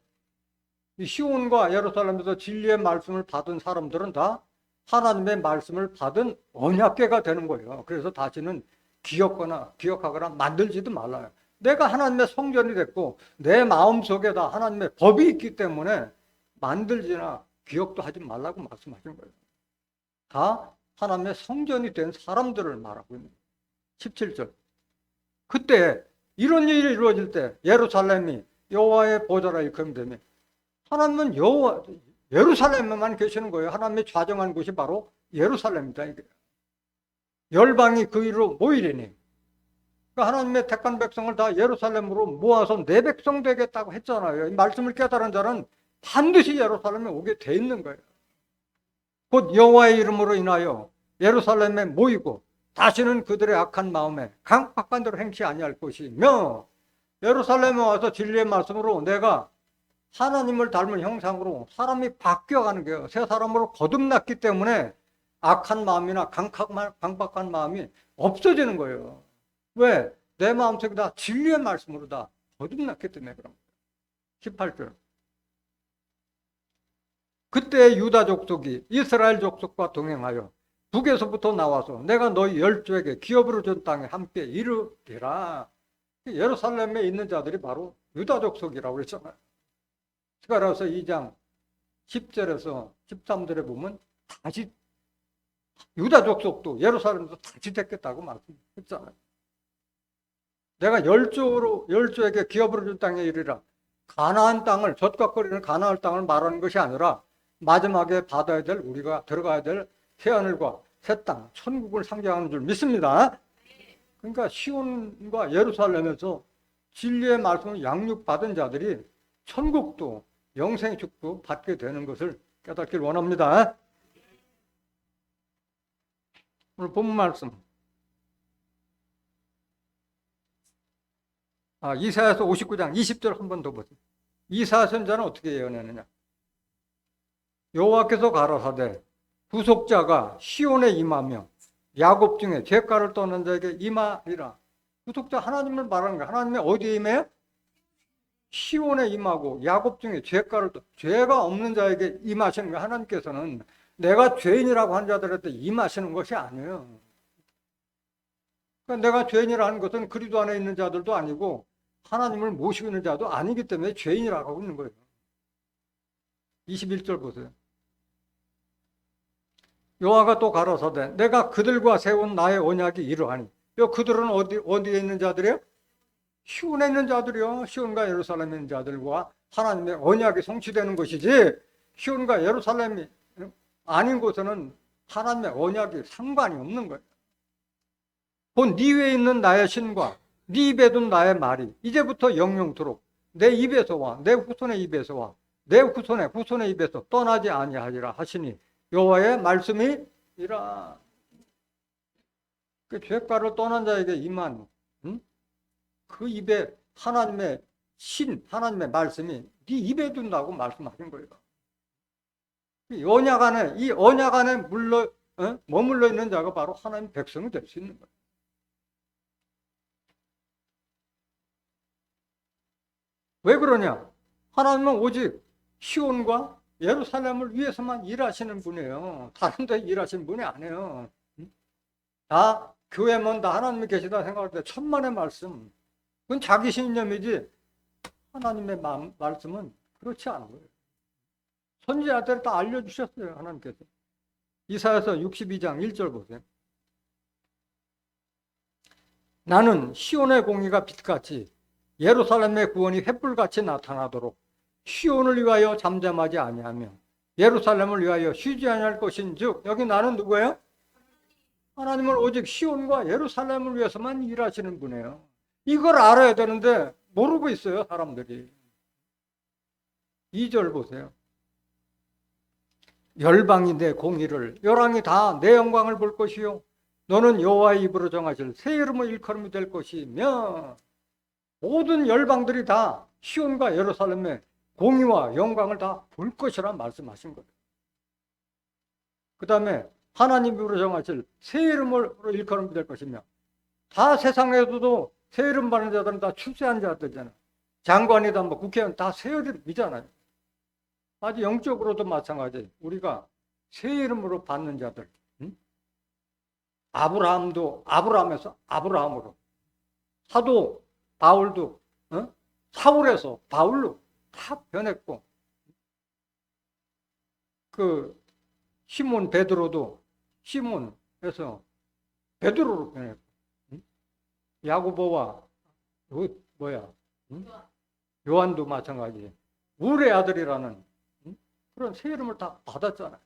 Speaker 1: 이 시온과 예루살렘에서 진리의 말씀을 받은 사람들은 다 하나님의 말씀을 받은 언약궤가 되는 거예요. 그래서 다시는 기억하거나 만들지도 말아요. 내가 하나님의 성전이 됐고 내 마음속에다 하나님의 법이 있기 때문에 만들지나 기억도 하지 말라고 말씀하신 거예요. 다 하나님의 성전이 된 사람들을 말하고 있는 거예요. 17절. 그때 이런 일이 이루어질 때 예루살렘이 여호와의 보좌라 일컫되며 하나님은 예루살렘에만 계시는 거예요. 하나님이 좌정한 곳이 바로 예루살렘이다 이게. 열방이 그 위로 모이리니. 그러니까 하나님의 택한 백성을 다 예루살렘으로 모아서 내 백성 되겠다고 했잖아요. 이 말씀을 깨달은 자는 반드시 예루살렘에 오게 돼 있는 거예요. 곧 여호와의 이름으로 인하여 예루살렘에 모이고 다시는 그들의 악한 마음에 강팍한 대로 행치 아니할 것이며. 예루살렘에 와서 진리의 말씀으로 내가 하나님을 닮은 형상으로 사람이 바뀌어가는 거예요. 새 사람으로 거듭났기 때문에 악한 마음이나 강박한 마음이 없어지는 거예요. 왜? 내 마음속에 다 진리의 말씀으로 다 거듭났기 때문에 그런 거예요. 18절. 그때 유다 족속이 이스라엘 족속과 동행하여 북에서부터 나와서 내가 너희 열조에게 기업으로 준 땅에 함께 이르리라. 예루살렘에 있는 자들이 바로 유다 족속이라고 그랬잖아요. 스가랴서 2장 10절에서 13절에 보면 다시 유다 족속도 예루살렘도 다시 됐겠다고 말씀했잖아요. 내가 열조에게 기업으로 준 땅에 이르라. 가나안 땅을, 젖과거리는 가나안 땅을 말하는 것이 아니라 마지막에 받아야 될, 우리가 들어가야 될 새하늘과 새 땅, 천국을 상징하는 줄 믿습니다. 그러니까 시온과 예루살렘에서 진리의 말씀을 양육받은 자들이 천국도 영생의 축도 받게 되는 것을 깨닫길 원합니다. 오늘 본문 말씀. 이사야서 59장 20절 한 번 더 보세요. 이사야 선자는 어떻게 예언했느냐? 여호와께서 가라사대 구속자가 시온에 임하며 야곱 중에 죄가를 떠난 자에게 임하리라. 구속자 하나님을 말하는 거야. 하나님이 어디에 임해요? 시온에 임하고 야곱 중에 죄가 없는 자에게 임하시는 거야. 하나님께서는 내가 죄인이라고 한 자들한테 임하시는 것이 아니에요. 그러니까 내가 죄인이라는 것은 그리스도 안에 있는 자들도 아니고 하나님을 모시고 있는 자도 아니기 때문에 죄인이라고 하고 있는 거예요. 21절 보세요. 여호와가 또 가라사대 내가 그들과 세운 나의 언약이 이러하니. 그들은 어디에 있는 자들이에요? 시온에 있는 자들이요. 시온과 예루살렘에 있는 자들과 하나님의 언약이 성취되는 것이지 시온과 예루살렘이 아닌 곳에는 하나님의 언약이 상관이 없는 거예요. 본 네 위에 있는 나의 신과 네 입에 둔 나의 말이 이제부터 영영토록 내 입에서 와, 내 후손의 입에서 와, 내 후손의 입에서 떠나지 아니하리라 하시니 여호와의 말씀이니라. 그 죄가를 떠난 자에게 임한 그 입에 하나님의 하나님의 말씀이 네 입에 둔다고 말씀하신 거예요. 이 언약 안에 머물러 있는 자가 바로 하나님 백성이 될 수 있는 거예요. 왜 그러냐? 하나님은 오직 시온과 예루살렘을 위해서만 일하시는 분이에요. 다른 데 일하시는 분이 아니에요. 다 교회면 다 하나님이 계시다 생각할 때 천만의 말씀. 그건 자기 신념이지 하나님의 말씀은 그렇지 않은 거예요. 선지자들 다 알려주셨어요. 하나님께서. 이사야서 62장 1절 보세요. 나는 시온의 공의가 빛같이 예루살렘의 구원이 횃불같이 나타나도록 시온을 위하여 잠잠하지 아니하며 예루살렘을 위하여 쉬지 아니할 것인즉, 여기 나는 누구예요? 하나님은 오직 시온과 예루살렘을 위해서만 일하시는 분이에요. 이걸 알아야 되는데 모르고 있어요, 사람들이. 2절 보세요. 열방이 내 공의를, 열왕이 다 내 영광을 볼 것이요 너는 여호와의 입으로 정하실 새 이름의 일컬음이 될 것이며, 모든 열방들이 다 시온과 예루살렘의 공의와 영광을 다 볼 것이라 말씀하신 거예요. 그 다음에 하나님 입으로 정하실 새 이름으로 일컬음이 될 것이며, 다 세상에서도 새 이름 받는 자들은 다 출세한 자들이잖아요. 장관이다 뭐 국회의원 다 새 이름이잖아요. 아주 영적으로도 마찬가지. 우리가 새 이름으로 받는 자들, 아브라함도 아브라함에서 아브라함으로, 사도 바울도 사울에서 바울로 다 변했고, 그 시몬 베드로도 시몬에서 베드로로 변했고, 야고보와 요한도 마찬가지. 울의 아들이라는 그런 새 이름을 다 받았잖아요.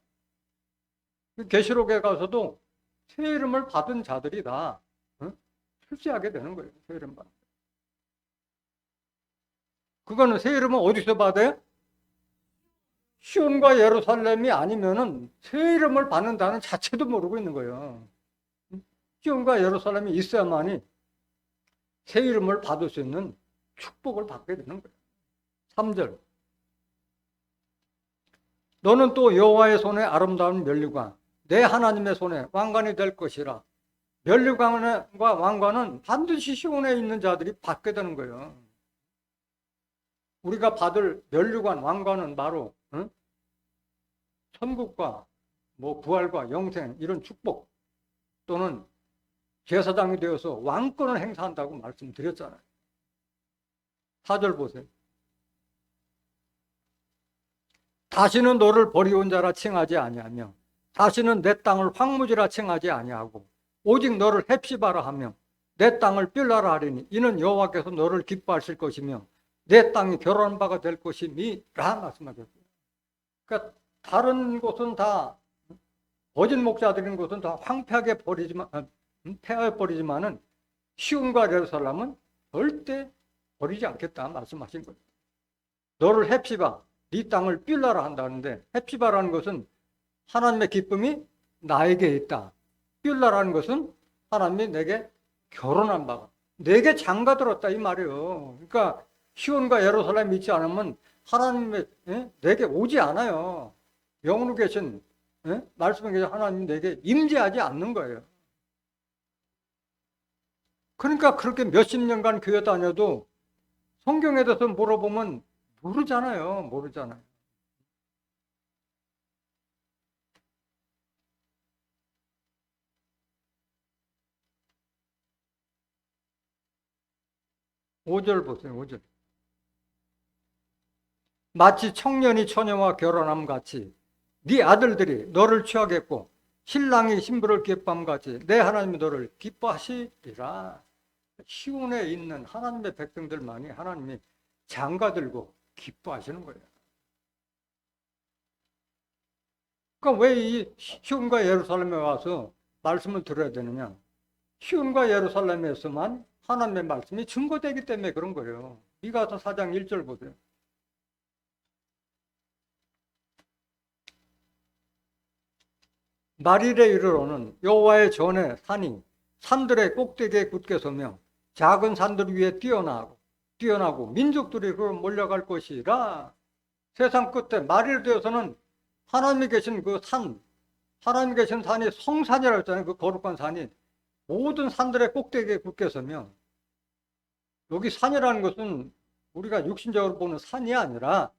Speaker 1: 계시록에 가서도 새 이름을 받은 자들이 다 출세하게 되는 거예요. 새 이름 받는. 그거는 새 이름은 어디서 받아요? 시온과 예루살렘이 아니면은 새 이름을 받는다는 자체도 모르고 있는 거예요. 시온과 예루살렘이 있어야만이 새 이름을 받을 수 있는 축복을 받게 되는 거예요. 3절. 너는 또 여호와의 손에 아름다운 면류관, 내 하나님의 손에 왕관이 될 것이라. 면류관과 왕관은 반드시 시온에 있는 자들이 받게 되는 거예요. 우리가 받을 면류관, 왕관은 바로 천국과 뭐 부활과 영생 이런 축복, 또는 제사장이 되어서 왕권을 행사한다고 말씀드렸잖아요. 4절 보세요. 다시는 너를 버리온 자라 칭하지 아니하며 다시는 내 땅을 황무지라 칭하지 아니하고 오직 너를 헵시바라 하며 내 땅을 빌라라 하리니 이는 여호와께서 너를 기뻐하실 것이며 내 땅이 결혼한 바가 될 것임이라 말씀하셨어요. 그러니까 다른 곳은 다, 거짓 목자들인 곳은 다 황폐하게 폐하여버리지만은 시온과 예루살렘은 절대 버리지 않겠다 말씀하신 거예요. 너를 헵시바, 네 땅을 빌라라 한다는데, 헵시바라는 것은 하나님의 기쁨이 나에게 있다. 빌라라는 것은 하나님이 내게 결혼한 바가, 내게 장가들었다 이 말이에요. 그러니까 시온과 예루살렘이 있지 않으면 하나님의 내게 오지 않아요. 영으로 계신 말씀에 계신 하나님이 내게 임재하지 않는 거예요. 그러니까 그렇게 몇십 년간 교회 다녀도 성경에 대해서 물어보면 모르잖아요. 5절 보세요. 5절. 마치 청년이 처녀와 결혼함 같이 네 아들들이 너를 취하겠고 신랑이 신부를 기뻐함 같이 내 하나님이 너를 기뻐하시리라. 시온에 있는 하나님의 백성들만이 하나님이 장가들고 기뻐하시는 거예요. 그러니까 왜 이 시온과 예루살렘에 와서 말씀을 들어야 되느냐? 시온과 예루살렘에서만 하나님의 말씀이 증거되기 때문에 그런 거예요. 미가서 4장 1절 보세요. 말일에 이르러는 여호와의 전에 산이 산들의 꼭대기에 굳게 서며 작은 산들 위에 뛰어나고 민족들이 그걸 몰려갈 것이라. 세상 끝에 말일 되어서는 하나님이 계신 그 산, 하나님이 계신 산이 성산이라고 했잖아요. 그 거룩한 산이 모든 산들의 꼭대기에 굳게 서며, 여기 산이라는 것은 우리가 육신적으로 보는 산이 아니라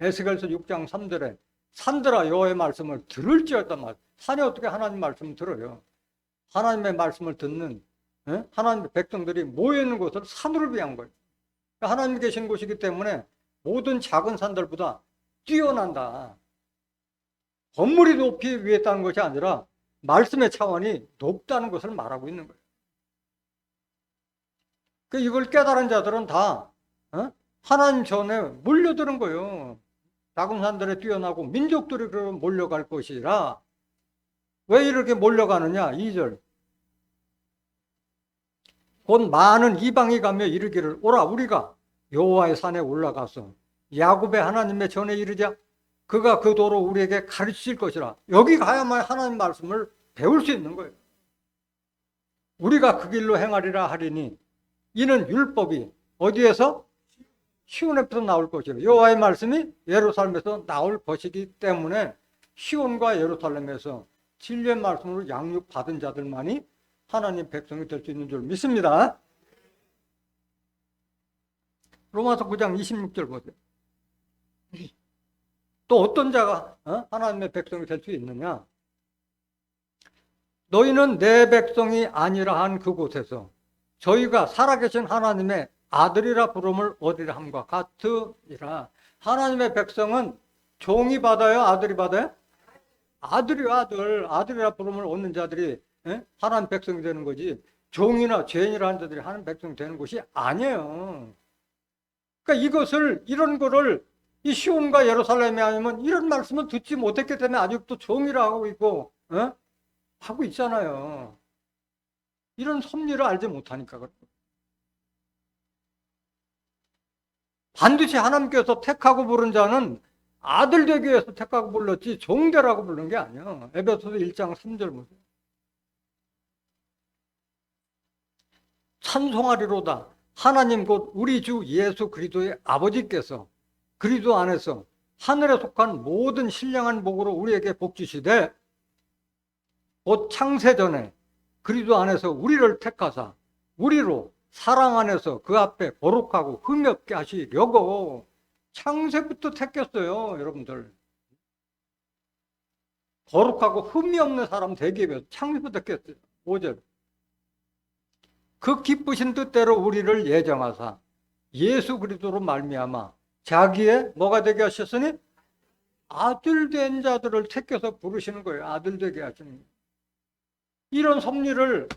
Speaker 1: 에스겔서 6장 3절에 산들아 여호와의 말씀을 들을지어다 말. 산이 어떻게 하나님 말씀을 들어요? 하나님의 말씀을 듣는 하나님의 백성들이 모여있는 곳을 산으로 비한 거예요. 하나님이 계신 곳이기 때문에 모든 작은 산들보다 뛰어난다. 건물이 높이 위에 있다는 것이 아니라 말씀의 차원이 높다는 것을 말하고 있는 거예요. 이걸 깨달은 자들은 다 하나님 전에 몰려드는 거예요. 작은 산들에 뛰어나고 민족들이 그러면 몰려갈 것이라. 왜 이렇게 몰려가느냐? 2절. 곧 많은 이방이 가며 이르기를 오라 우리가 여호와의 산에 올라가서 야곱의 하나님의 전에 이르자. 그가 그 도로 우리에게 가르칠 것이라. 여기 가야만 하나님 말씀을 배울 수 있는 거예요. 우리가 그 길로 행하리라 하리니 이는 율법이 어디에서? 시온에서 나올 것이라. 여호와의 말씀이 예루살렘에서 나올 것이기 때문에 시온과 예루살렘에서 진리의 말씀으로 양육받은 자들만이 하나님 백성이 될 수 있는 줄 믿습니다. 로마서 9장 26절 보세요. 또 어떤 자가 하나님의 백성이 될 수 있느냐? 너희는 내 백성이 아니라 한 그곳에서 저희가 살아계신 하나님의 아들이라 부름을 얻으려 함과 같으니라. 하나님의 백성은 종이 받아요? 아들이 받아요? 아들이요, 아들. 아들이라 부름을 얻는 자들이 하나님 백성이 되는 거지, 종이나 죄인이라 하는 자들이 하나님 백성이 되는 것이 아니에요. 그러니까 이런 거를 이 시온과 예루살렘이 아니면 이런 말씀을 듣지 못했기 때문에 아직도 종이라 하고 있고 하고 있잖아요. 이런 섭리를 알지 못하니까. 반드시 하나님께서 택하고 부른 자는 아들 되기 위해서 택하고 불렀지 종되라고 부른 게 아니에요. 에베소서 1장 3절 보세요. 찬송하리로다 하나님 곧 우리 주 예수 그리스도의 아버지께서 그리스도 안에서 하늘에 속한 모든 신령한 복으로 우리에게 복 주시되 곧 창세전에 그리스도 안에서 우리를 택하사 우리로 사랑 안에서 그 앞에 거룩하고 흠이 없게 하시려고. 창세부터 택했어요, 여러분들. 거룩하고 흠이 없는 사람 되기 위해서 창세부터 택했어요. 5절. 그 기쁘신 뜻대로 우리를 예정하사 예수 그리스도로 말미암아 자기의 뭐가 되게 하셨으니 아들 된 자들을 택해서 부르시는 거예요. 아들 되게 하시는 거예요. 이런 섭리를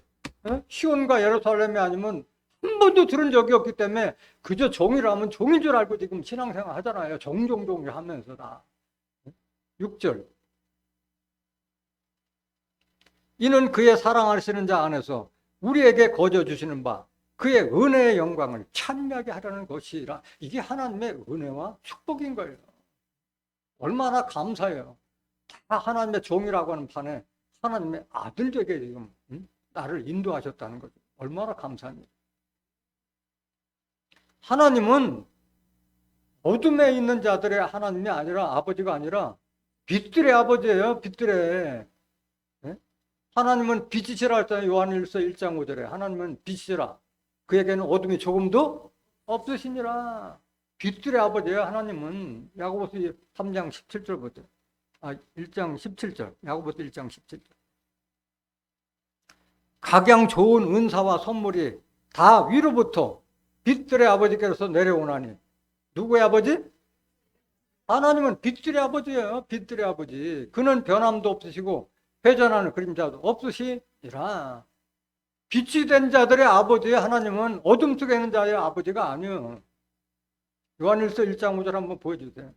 Speaker 1: 시온과 예루살렘이 아니면 한 번도 들은 적이 없기 때문에 그저 종이라면 종인 줄 알고 지금 신앙생활 하잖아요. 종종종 하면서 다. 6절. 이는 그의 사랑하시는 자 안에서 우리에게 거저 주시는 바 그의 은혜의 영광을 찬미하게 하려는 것이라. 이게 하나님의 은혜와 축복인 거예요. 얼마나 감사해요. 다 하나님의 종이라고 하는 판에 하나님의 아들 되게 지금 나를 인도하셨다는 거죠. 얼마나 감사합니다. 하나님은 어둠에 있는 자들의 하나님이 아니라, 아버지가 아니라 빛들의 아버지예요. 빛들의. 하나님은 빛이시라 했잖아요. 요한일서 1장 5절에 하나님은 빛이시라 그에게는 어둠이 조금도 없으시니라. 빛들의 아버지예요. 하나님은. 야고보서 3장 17절 보죠. 1장 17절. 야고보서 1장 17절. 각양 좋은 은사와 선물이 다 위로부터 빛들의 아버지께서 내려오나니. 누구의 아버지? 하나님은 빛들의 아버지예요. 빛들의 아버지. 그는 변함도 없으시고 회전하는 그림자도 없으시니라. 빛이 된 자들의 아버지의 하나님은 어둠 속에 있는 자의 아버지가 아니에요. 요한일서 1장 5절 한번 보여주세요.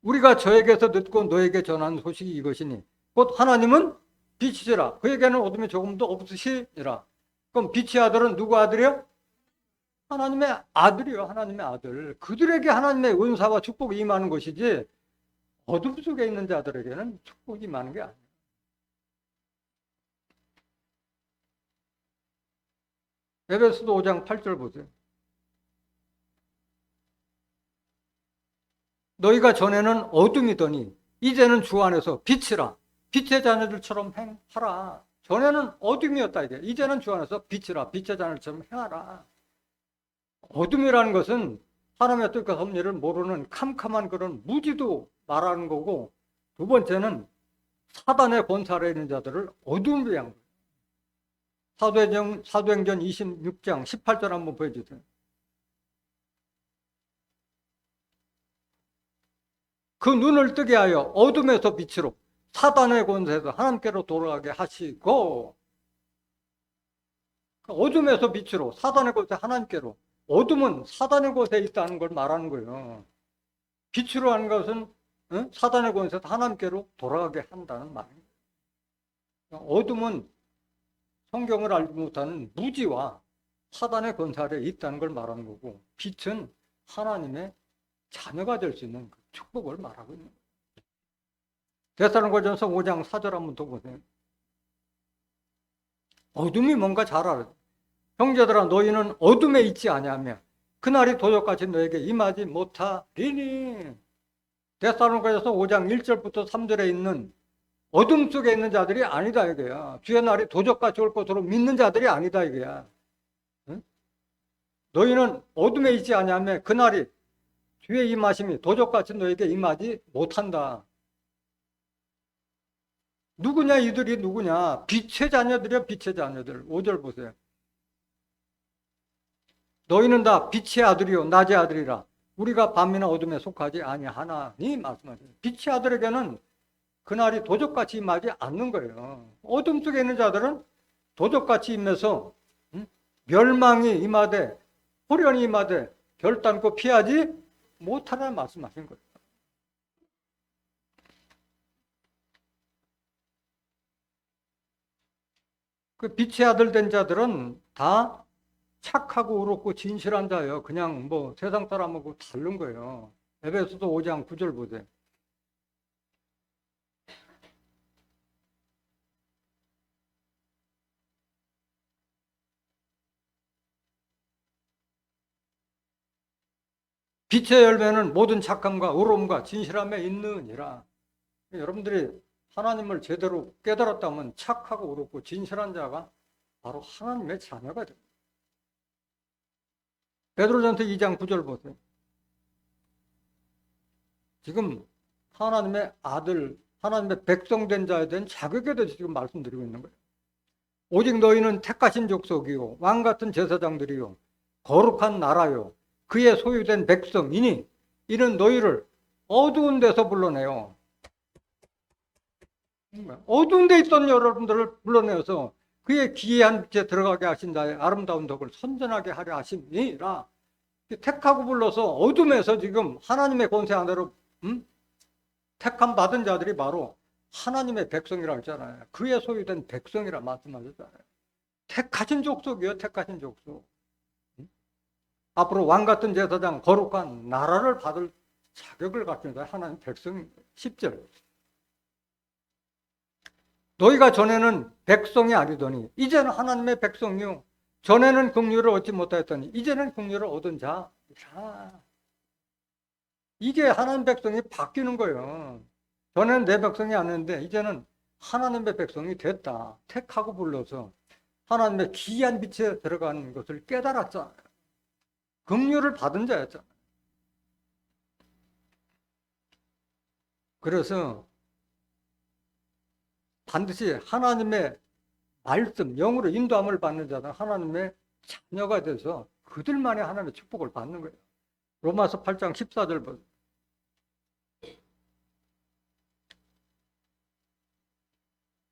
Speaker 1: 우리가 저에게서 듣고 너에게 전하는 소식이 이것이니 곧 하나님은 빛이시라. 그에게는 어둠이 조금도 없으시니라. 그럼 빛의 아들은 누구 아들이요? 하나님의 아들이요. 하나님의 아들. 그들에게 하나님의 은사와 축복이 임하는 것이지 어둠 속에 있는 자들에게는 축복이 임하는 게 아니에요. 에베소서 5장 8절 보세요. 너희가 전에는 어둠이더니 이제는 주 안에서 빛이라. 빛의 자녀들처럼 행하라. 전에는 어둠이었다 이게. 이제는 주 안에서 빛이라. 빛의 자녀들처럼 행하라. 어둠이라는 것은 하나님의 뜻과 섭리를 모르는 캄캄한 그런 무지도 말하는 거고, 두 번째는 사단의 권세 아래 있는 자들을 어둠으로 향한 거예요. 사도행전 26장 18절 한번 보여주세요. 그 눈을 뜨게 하여 어둠에서 빛으로 사단의 권세에서 하나님께로 돌아가게 하시고, 어둠에서 빛으로 사단의 권세 하나님께로. 어둠은 사단의 권세에 있다는 걸 말하는 거예요. 빛으로 하는 것은 사단의 권세에서 하나님께로 돌아가게 한다는 말이에요. 어둠은 성경을 알지 못하는 무지와 사단의 권세 아래에 있다는 걸 말하는 거고, 빛은 하나님의 자녀가 될 수 있는 그 축복을 말하고 있는 거예요. 데살로니가전서 5장 4절 한번 더 보세요. 어둠이 뭔가 잘 알아요. 형제들아 너희는 어둠에 있지 아니하며 그날이 도적같이 너에게 임하지 못하리니. 데살로니가전서 5장 1절부터 3절에 있는 어둠 속에 있는 자들이 아니다 이거야. 주의 날이 도적같이 올 것으로 믿는 자들이 아니다 이거야. 응? 너희는 어둠에 있지 아니하며 그날이 주의 임하심이 도적같이 너에게 임하지 못한다. 누구냐 이들이 누구냐? 빛의 자녀들이야. 빛의 자녀들. 5절 보세요. 너희는 다 빛의 아들이요 낮의 아들이라. 우리가 밤이나 어둠에 속하지 아니하나니 말씀하세요. 빛의 아들에게는 그날이 도적같이 임하지 않는 거예요. 어둠 속에 있는 자들은 도적같이 임해서 멸망이 임하되 호련이 임하되 결단코 피하지 못하라는 말씀하신 거예요. 그 빛의 아들 된 자들은 다 착하고 의롭고 진실한 자예요. 그냥 뭐 세상 사람하고 다른 거예요. 에베소서 5장 9절 보세요. 빛의 열매는 모든 착함과 의로움과 진실함에 있느니라. 여러분들이 하나님을 제대로 깨달았다면 착하고 의롭고 진실한 자가 바로 하나님의 자녀가 됩니다. 베드로전서 2장 9절 보세요. 지금 하나님의 아들, 하나님의 백성 된 자에 대한 자격에 대해서 지금 말씀드리고 있는 거예요. 오직 너희는 택하신 족속이요 왕 같은 제사장들이요 거룩한 나라요 그의 소유된 백성이니 이는 너희를 어두운 데서 불러내요. 어두운 데 있던 여러분들을 불러내어서 그의 기이한 빛에 들어가게 하신 자의 아름다운 덕을 선전하게 하려 하심이라. 택하고 불러서 어둠에서 지금 하나님의 권세 아래로 택함 받은 자들이 바로 하나님의 백성이라고 했잖아요. 그의 소유된 백성이라 말씀하셨잖아요. 택하신 족속이요 택하신 족속. 앞으로 왕같은 제사장 거룩한 나라를 받을 자격을 갖춘 자 하나님 백성입니다. 10절. 너희가 전에는 백성이 아니더니 이제는 하나님의 백성이요 전에는 긍휼을 얻지 못하였더니 이제는 긍휼을 얻은 자이라. 이게 하나님 백성이 바뀌는 거예요. 전에는 내 백성이 아니었는데 이제는 하나님의 백성이 됐다. 택하고 불러서 하나님의 기이한 빛에 들어가는 것을 깨달았잖아요. 긍휼을 받은 자였잖아요. 그래서 반드시 하나님의 말씀, 영으로 인도함을 받는 자는 하나님의 자녀가 돼서 그들만이 하나님의 축복을 받는 거예요. 로마서 8장 14절 보세요.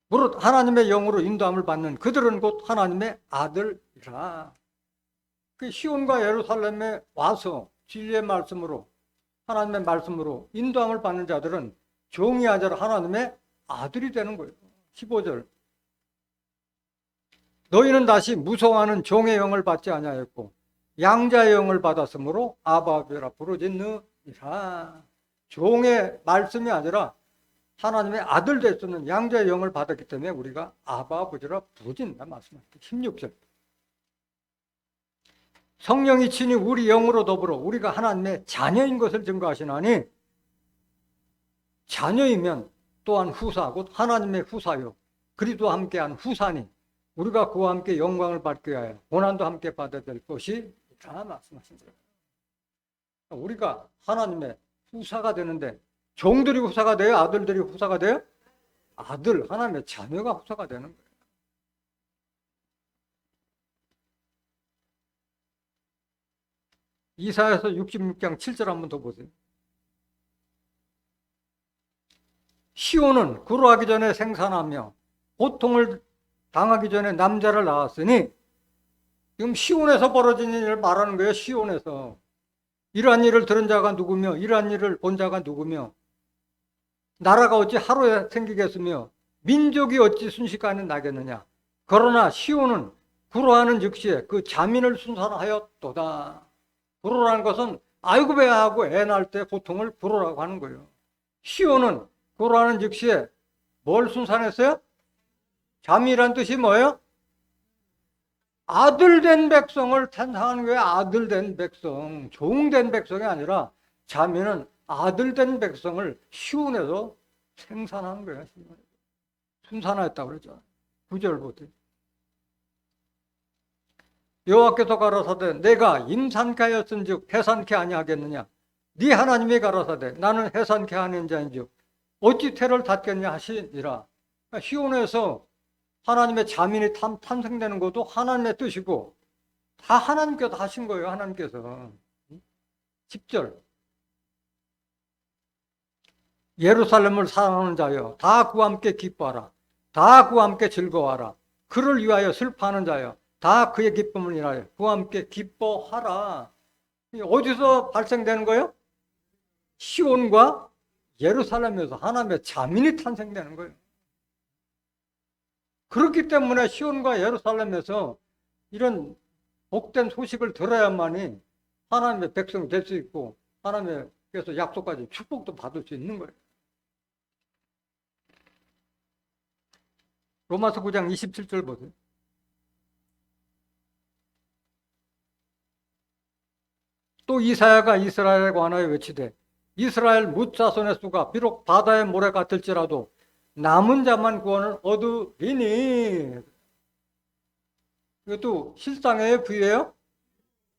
Speaker 1: 무릇 하나님의 영으로 인도함을 받는 그들은 곧 하나님의 아들이라. 그 시온과 예루살렘에 와서 진리의 말씀으로 하나님의 말씀으로 인도함을 받는 자들은 종이 아니라 하나님의 아들이 되는 거예요. 15절. 너희는 다시 무서워하는 종의 영을 받지 아니하였고 양자의 영을 받았으므로 아바 아버지라 부르짖느니라. 종의 말씀이 아니라 하나님의 아들 될 수 있는 양자의 영을 받았기 때문에 우리가 아바 아버지라 부르짖는다 말씀합니다. 16절. 성령이 친히 우리 영으로 더불어 우리가 하나님의 자녀인 것을 증거하시나니, 자녀이면 또한 후사 곧 하나님의 후사요 그리스도와 함께한 후사니 우리가 그와 함께 영광을 받기 위하여 고난도 함께 받아야 될 것이라 말씀하신 거예요. 우리가 하나님의 후사가 되는데, 종들이 후사가 돼요? 아들들이 후사가 돼요? 아들, 하나님의 자녀가 후사가 되는 거예요. 이사야서 66장 7절 한번 더 보세요. 시온은 구로하기 전에 생산하며 고통을 당하기 전에 남자를 낳았으니, 지금 시온에서 벌어진 일을 말하는 거예요. 시온에서. 이러한 일을 들은 자가 누구며 이러한 일을 본 자가 누구며 나라가 어찌 하루에 생기겠으며 민족이 어찌 순식간에 나겠느냐. 그러나 시온은 구로하는 즉시에 그 자민을 순산하였도다. 구로라는 것은 아이고 배야 하고 애 낳을 때 고통을 구로라고 하는 거예요. 시온은 구로하는 즉시에 뭘 순산했어요? 자민이란 뜻이 뭐예요? 아들 된 백성을 탄생하는 거예요. 아들 된 백성. 종 된 백성이 아니라 자민은 아들 된 백성을 시온에서 생산하는 거예요. 순산하였다고 그러죠. 9절 보세요. 여호와께서 가라사대 내가 임산케 하였은즉 해산케 아니하겠느냐. 네 하나님이 가라사대 나는 해산케 하는 자인즉 어찌 태를 닫겠냐 하시니라. 그러니까 시온에서 하나님의 자민이 탄생되는 것도 하나님의 뜻이고 다 하나님께서 하신 거예요. 하나님께서. 10절. 예루살렘을 사랑하는 자여 다 그와 함께 기뻐하라. 다 그와 함께 즐거워하라. 그를 위하여 슬퍼하는 자여 다 그의 기쁨을 인하여 그와 함께 기뻐하라. 어디서 발생되는 거예요? 시온과 예루살렘에서 하나님의 자민이 탄생되는 거예요. 그렇기 때문에 시온과 예루살렘에서 이런 복된 소식을 들어야만이 하나님의 백성이 될 수 있고 하나님께서 약속까지 축복도 받을 수 있는 거예요. 로마서 9장 27절 보세요. 또 이사야가 이스라엘에 관하여 외치되 이스라엘 뭇 자손의 수가 비록 바다의 모래 같을지라도 남은 자만 구원을 얻으리니. 이것도 실상의 부예요?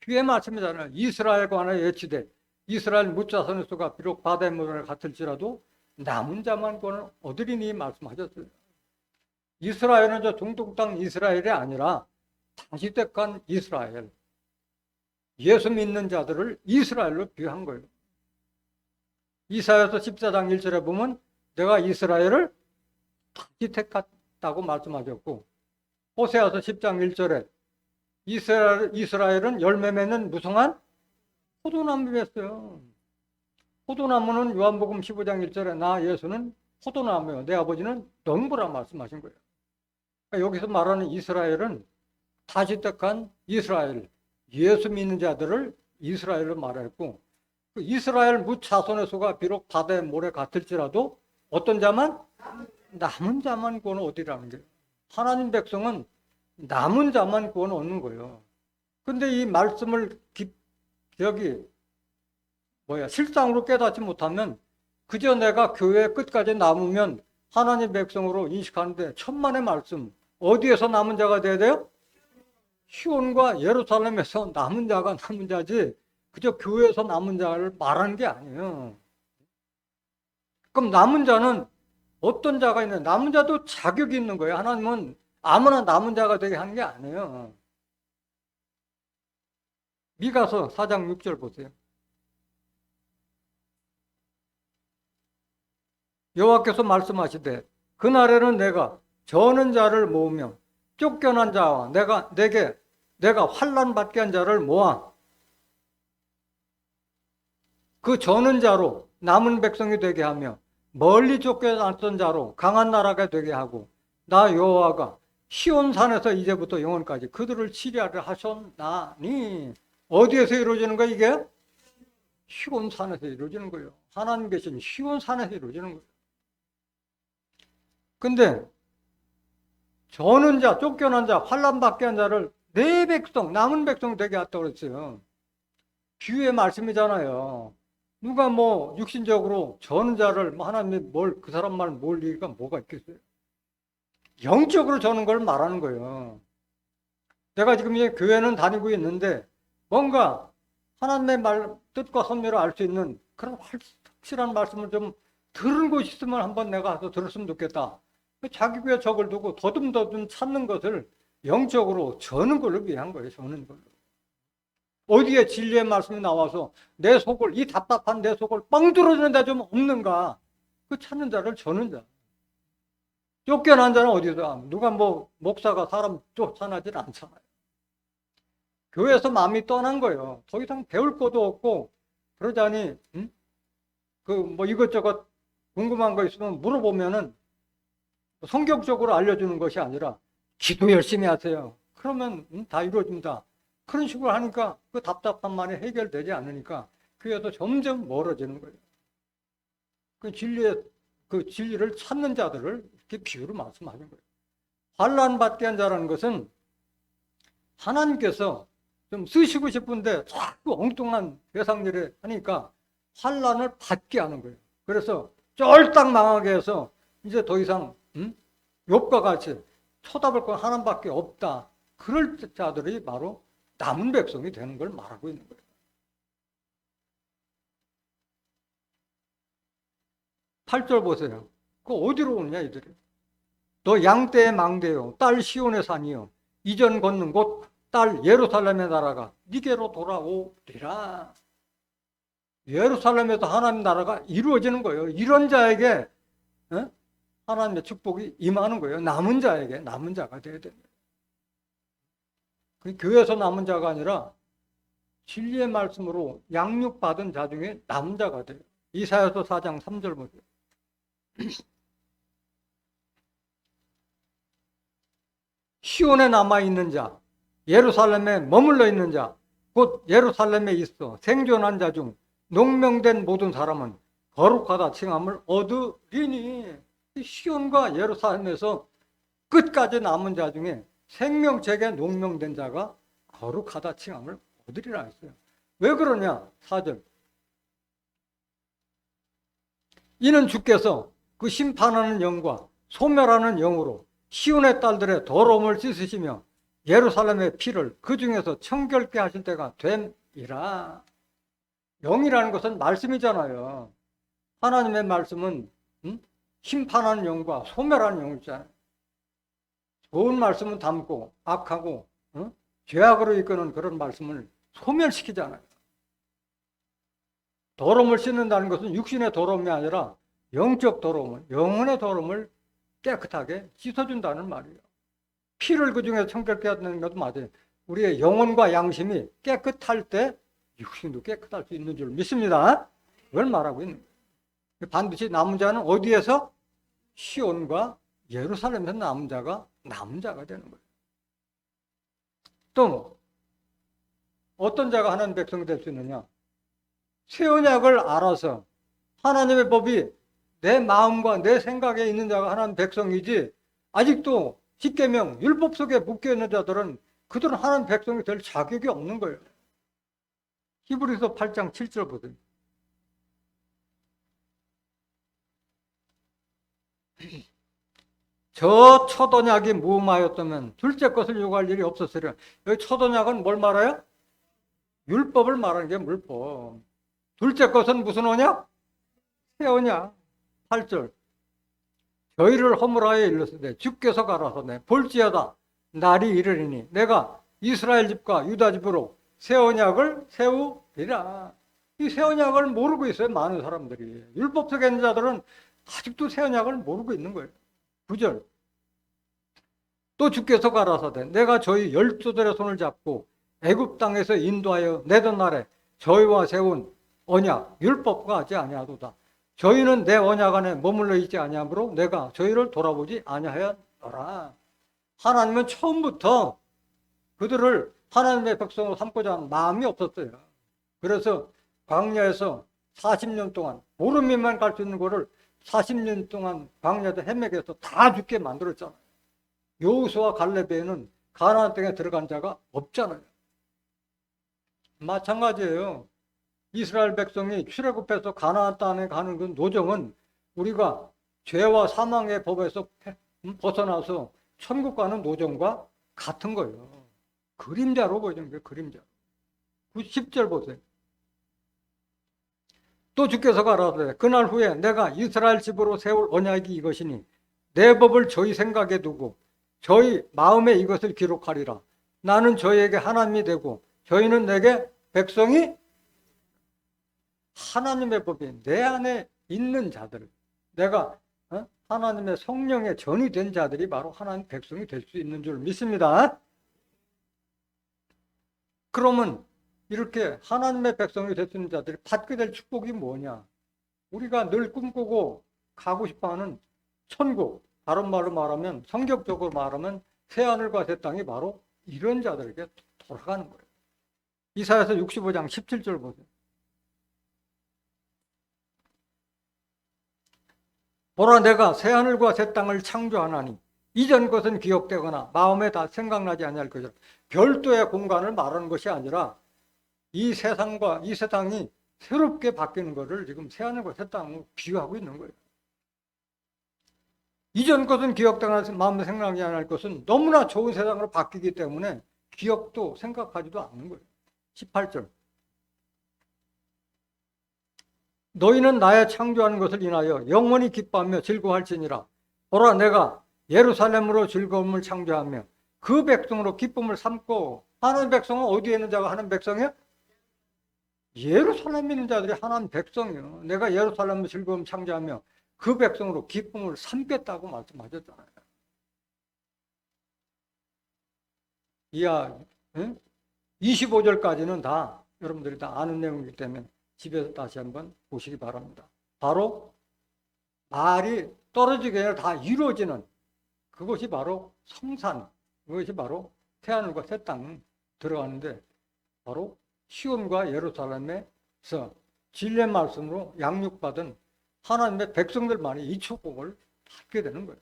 Speaker 1: 부의 말씀이잖아요. 이스라엘 관하여 외치되 이스라엘 뭇 자손의 수가 비록 바다의 모래 같을지라도 남은 자만 구원을 얻으리니 말씀하셨어요. 이스라엘은 저 중동 땅 이스라엘이 아니라 다시 택한 이스라엘, 예수 믿는 자들을 이스라엘로 비유한 거예요. 이사야서 14장 1절에 보면 내가 이스라엘을 다시 택했다고 말씀하셨고, 호세아서 10장 1절에 이스라엘은 열매 맺는 무성한 포도나무였어요. 포도나무는 요한복음 15장 1절에 나 예수는 포도나무요 내 아버지는 농부라 말씀하신 거예요. 그러니까 여기서 말하는 이스라엘은 다시 택한 이스라엘, 예수 믿는 자들을 이스라엘로 말했고, 그 이스라엘 뭇 자손의 수가 비록 바다의 모래 같을지라도 어떤 자만? 남은 자만 구원 얻으라는 거예요. 하나님 백성은 남은 자만 구원 얻는 거예요. 근데 이 말씀을 실상으로 깨닫지 못하면 그저 내가 교회 끝까지 남으면 하나님 백성으로 인식하는데 천만의 말씀, 어디에서 남은 자가 돼야 돼요? 시온과 예루살렘에서 남은 자가 남은 자지 그저 교회에서 남은 자를 말하는 게 아니에요. 그럼 남은 자는 어떤 자가 있는? 남은 자도 자격이 있는 거예요. 하나님은 아무나 남은 자가 되게 하는 게 아니에요. 미가서 4장 6절 보세요. 여호와께서 말씀하시되 그날에는 내가 저는 자를 모으며 쫓겨난 자와 내가 환난 받게 한 자를 모아 그 저는 자로 남은 백성이 되게 하며 멀리 쫓겨났던 자로 강한 나라가 되게 하고 나 여호와가 시온산에서 이제부터 영원까지 그들을 치리하려 하셨나니. 어디에서 이루어지는 거야 이게? 시온산에서 이루어지는 거예요. 하나님 계신 시온산에서 이루어지는 거예요. 근데 저는 자, 쫓겨난 자, 환난 받게 한 자를 내 백성, 남은 백성 되게 했다고 그랬어요. 비유의 말씀이잖아요. 누가 뭐 육신적으로 저는 자를 뭐 하나님이 뭘 그 사람 말 뭘 얘기가 뭐가 있겠어요? 영적으로 저는 걸 말하는 거예요. 내가 지금 이제 교회는 다니고 있는데 뭔가 하나님의 말 뜻과 선미를 알 수 있는 그런 확실한 말씀을 좀 들은 곳이 있으면 한번 내가 가서 들었으면 좋겠다. 자기 귀에 적을 두고 더듬더듬 찾는 것을 영적으로 저는 걸로 위한 거예요. 저는 걸로. 어디에 진리의 말씀이 나와서 내 속을, 이 답답한 내 속을 뻥 뚫어주는 데 좀 없는가? 그 찾는 자를 저는 자. 쫓겨난 자는 어디서? 누가 뭐 목사가 사람 쫓아나질 않잖아요. 교회에서 마음이 떠난 거예요. 더 이상 배울 것도 없고 그러자니 그 뭐 이것저것 궁금한 거 있으면 물어보면은 성경적으로 알려주는 것이 아니라 기도 열심히 하세요. 그러면 다 이루어집니다. 그런 식으로 하니까 그 답답한 말이 해결되지 않으니까 교회도 점점 멀어지는 거예요. 그 진리를 찾는 자들을 이렇게 비유로 말씀하는 거예요. 환난 받게 한 자라는 것은 하나님께서 좀 쓰시고 싶은데 자꾸 엉뚱한 세상일에 하니까 환난을 받게 하는 거예요. 그래서 쫄딱 망하게 해서 이제 더 이상 욥과 같이 쳐다볼 건 하나님밖에 없다. 그럴 자들이 바로 남은 백성이 되는 걸 말하고 있는 거예요. 8절 보세요. 그 어디로 오느냐 이들이. 너 양떼의 망대요, 딸 시온의 산이요, 이전 걷는 곳 딸 예루살렘의 나라가 니게로 돌아오리라. 예루살렘에서 하나님 나라가 이루어지는 거예요. 이런 자에게 하나님의 축복이 임하는 거예요. 남은 자에게, 남은 자가 되어야 됩니다. 그 교회에서 남은 자가 아니라 진리의 말씀으로 양육받은 자 중에 남은 자가 돼요. 이사야서 4장 3절 보세요. 시온에 남아있는 자, 예루살렘에 머물러 있는 자, 곧 예루살렘에 있어 생존한 자 중 농명된 모든 사람은 거룩하다 칭함을 얻으리니. 시온과 예루살렘에서 끝까지 남은 자 중에 생명책에 농명된 자가 거룩하다 칭함을 얻으리라 했어요. 왜 그러냐? 4절. 이는 주께서 그 심판하는 영과 소멸하는 영으로 시온의 딸들의 더러움을 씻으시며 예루살렘의 피를 그 중에서 청결케 하실 때가 됨이라. 영이라는 것은 말씀이잖아요. 하나님의 말씀은 심판하는 영과 소멸하는 영이잖아요. 좋은 말씀은 담고 악하고 죄악으로 이끄는 그런 말씀을 소멸시키잖아요. 더러움을 씻는다는 것은 육신의 더러움이 아니라 영적 더러움을, 영혼의 더러움을 깨끗하게 씻어준다는 말이에요. 피를 그 중에 청결케 하는 것도 맞아요. 우리의 영혼과 양심이 깨끗할 때 육신도 깨끗할 수 있는 줄 믿습니다. 그걸 말하고 있는 거예요. 반드시 남은 자는 어디에서? 시온과 예루살렘에서 남은 자가 되는 거예요. 또 어떤 자가 하나님 백성이 될 수 있느냐? 새 언약을 알아서 하나님의 법이 내 마음과 내 생각에 있는 자가 하나님 백성이지, 아직도 십계명 율법 속에 묶여 있는 자들은 그들은 하나님 백성이 될 자격이 없는 거예요. 히브리서 8장 7절 보세요. 저 첫 언약이 무음하였다면 둘째 것을 요구할 일이 없었으려. 여기 첫 언약은 뭘 말해요? 율법을 말하는 게 율법. 둘째 것은 무슨 언약? 새 언약. 8절. 저희를 허물하여 일렀으되 주께서 가라사대 볼지어다 날이 이르리니 내가 이스라엘 집과 유다 집으로 새 언약을 세우리라. 이 새 언약을 모르고 있어요. 많은 사람들이. 율법 속에 있는 자들은 아직도 새 언약을 모르고 있는 거예요. 9절. 또 주께서 가라사대 내가 저희 열조들의 손을 잡고 애굽 땅에서 인도하여 내던 날에 저희와 세운 언약 율법과 하지 아니하도다. 저희는 내 언약 안에 머물러 있지 아니하므로 내가 저희를 돌아보지 아니하였노라. 하나님은 처음부터 그들을 하나님의 백성으로 삼고자 하는 마음이 없었어요. 그래서 광야에서 40년 동안 모름이만 갈 수 있는 거를 40년 동안 광야에서 헤매게 해서 다 죽게 만들었잖아요. 여호수아와 갈렙에는 가나안 땅에 들어간 자가 없잖아요. 마찬가지예요. 이스라엘 백성이 출애굽해서 가나안 땅에 가는 그 노정은 우리가 죄와 사망의 법에서 벗어나서 천국 가는 노정과 같은 거예요. 그림자로 보여주는 거예요. 그림자. 10절 보세요. 또 주께서 가라사대 그날 후에 내가 이스라엘 집으로 세울 언약이 이것이니 내 법을 저희 생각에 두고 저희 마음에 이것을 기록하리라. 나는 저희에게 하나님이 되고 저희는 내게 백성이. 하나님의 법이 내 안에 있는 자들, 내가 하나님의 성령의 전이 된 자들이 바로 하나님 백성이 될 수 있는 줄 믿습니다. 그러면 이렇게 하나님의 백성이 될 수 있는 자들이 받게 될 축복이 뭐냐? 우리가 늘 꿈꾸고 가고 싶어하는 천국, 다른 말로 말하면 성격적으로 말하면 새하늘과 새 땅이 바로 이런 자들에게 돌아가는 거예요. 이사야서 65장 17절 보세요. 보라 내가 새하늘과 새 땅을 창조하나니 이전 것은 기억되거나 마음에 다 생각나지 아니할 것이라. 별도의 공간을 말하는 것이 아니라 이 세상과 이 세상이 새롭게 바뀌는 것을 지금 새하늘과 새 땅으로 비유하고 있는 거예요. 이전 것은 기억되거나 마음에 생각나지 않을 것은 너무나 좋은 세상으로 바뀌기 때문에 기억도 생각하지도 않는 거예요. 18절. 너희는 나의 창조하는 것을 인하여 영원히 기뻐하며 즐거워할지니라. 보라 내가 예루살렘으로 즐거움을 창조하며 그 백성으로 기쁨을 삼고. 하나님 백성은 어디에 있는 자가 하나님 백성이요? 예루살렘에 있는 자들이 하나님 백성이요. 내가 예루살렘으로 즐거움을 창조하며 그 백성으로 기쁨을 삼겠다고 말씀하셨잖아요. 이하 25절까지는 다 여러분들이 다 아는 내용이기 때문에 집에서 다시 한번 보시기 바랍니다. 바로 말이 떨어지게 아니라 다 이루어지는 그것이 바로 성산, 그것이 바로 새하늘과 새 땅 들어가는데 바로 시온과 예루살렘에서 진리의 말씀으로 양육받은 하나님의 백성들만이 이 축복을 받게 되는 거예요.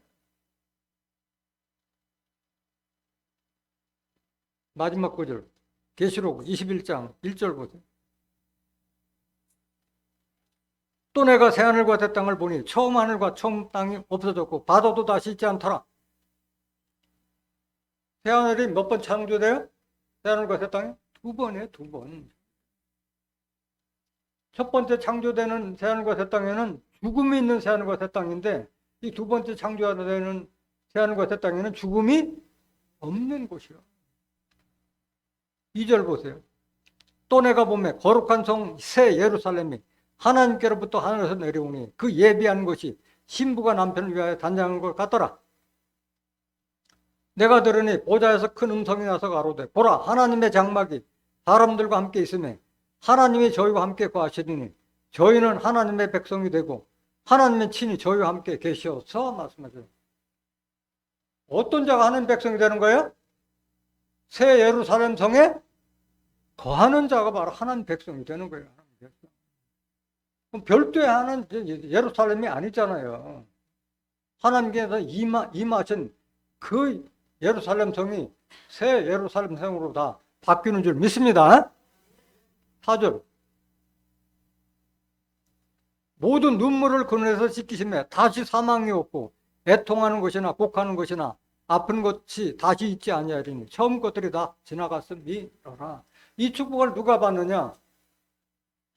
Speaker 1: 마지막 구절 계시록 21장 1절 보세요. 또 내가 새하늘과 새 땅을 보니 처음 하늘과 처음 땅이 없어졌고 바다도 다시 있지 않더라. 새하늘이 몇 번 창조돼요? 새하늘과 새 땅이? 2번이에요. 2번. 첫 번째 창조되는 새하늘과 새 땅에는 죽음이 있는 새하늘과 새 땅인데 이 두 번째 창조되는 새하늘과 새 땅에는 죽음이 없는 곳이요. 2절 보세요. 또 내가 보매 거룩한 성 새 예루살렘이 하나님께로부터 하늘에서 내려오니 그 예비한 것이 신부가 남편을 위하여 단장한 것 같더라. 내가 들으니 보좌에서 큰 음성이 나서 가로되 보라 하나님의 장막이 사람들과 함께 있으며 하나님이 저희와 함께 거하시리니 저희는 하나님의 백성이 되고 하나님의 친히 저희와 함께 계셔서 말씀하세요. 어떤 자가 하나님 백성이 되는 거예요? 새 예루살렘 성에 거하는 자가 바로 하나님 백성이 되는 거예요. 그럼 별도의 하나님 예루살렘이 아니잖아요. 하나님께서 임하신 그 예루살렘 성이 새 예루살렘 성으로 다 바뀌는 줄 믿습니다. 4절. 모든 눈물을 그 눈에서 씻기심에 다시 사망이 없고 애통하는 것이나 곡하는 것이나 아픈 것이 다시 있지 아니하리니 처음 것들이 다 지나갔음이로라. 이 축복을 누가 받느냐?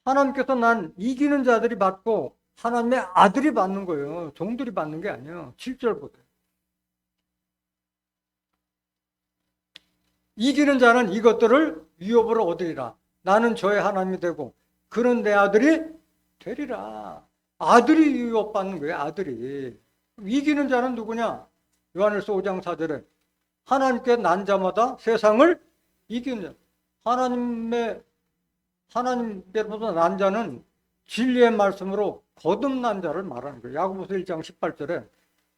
Speaker 1: 하나님께서 난 이기는 자들이 받고 하나님의 아들이 받는 거예요. 종들이 받는 게 아니에요. 7절 보세요. 이기는 자는 이것들을 유업으로 얻으리라. 나는 저의 하나님이 되고 그는 내 아들이 되리라. 아들이 유업받는 거예요. 아들이. 이기는 자는 누구냐? 요한일서 5장 4절에 하나님께 난 자마다 세상을 이기는 자. 하나님께로부터 난 자는 진리의 말씀으로 거듭난 자를 말하는 거예요. 야고보서 1장 18절에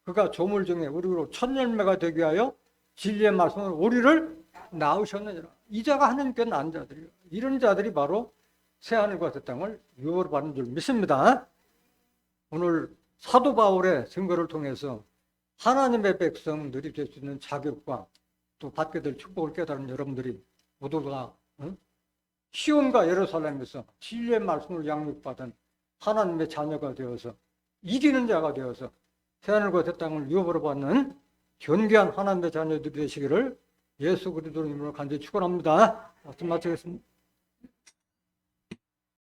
Speaker 1: 그가 조물 중에 우리로 첫 열매가 되게 하여 진리의 말씀으로 우리를 낳으셨느니라. 이 자가 하나님께 난 자들이에요. 이런 자들이 바로 새하늘과 새 땅을 유업으로 받는 줄 믿습니다. 오늘 사도 바울의 증거를 통해서 하나님의 백성들이 될 수 있는 자격과 또 받게 될 축복을 깨달은 여러분들이 모두가 시온과 예루살렘에서 진리의 말씀을 양육받은 하나님의 자녀가 되어서 이기는 자가 되어서 새하늘과 새 땅을 유업으로 받는 존귀한 하나님의 자녀들이 되시기를 예수 그리스도로 이름으로 간절히 축원합니다. 말씀 마치겠습니다.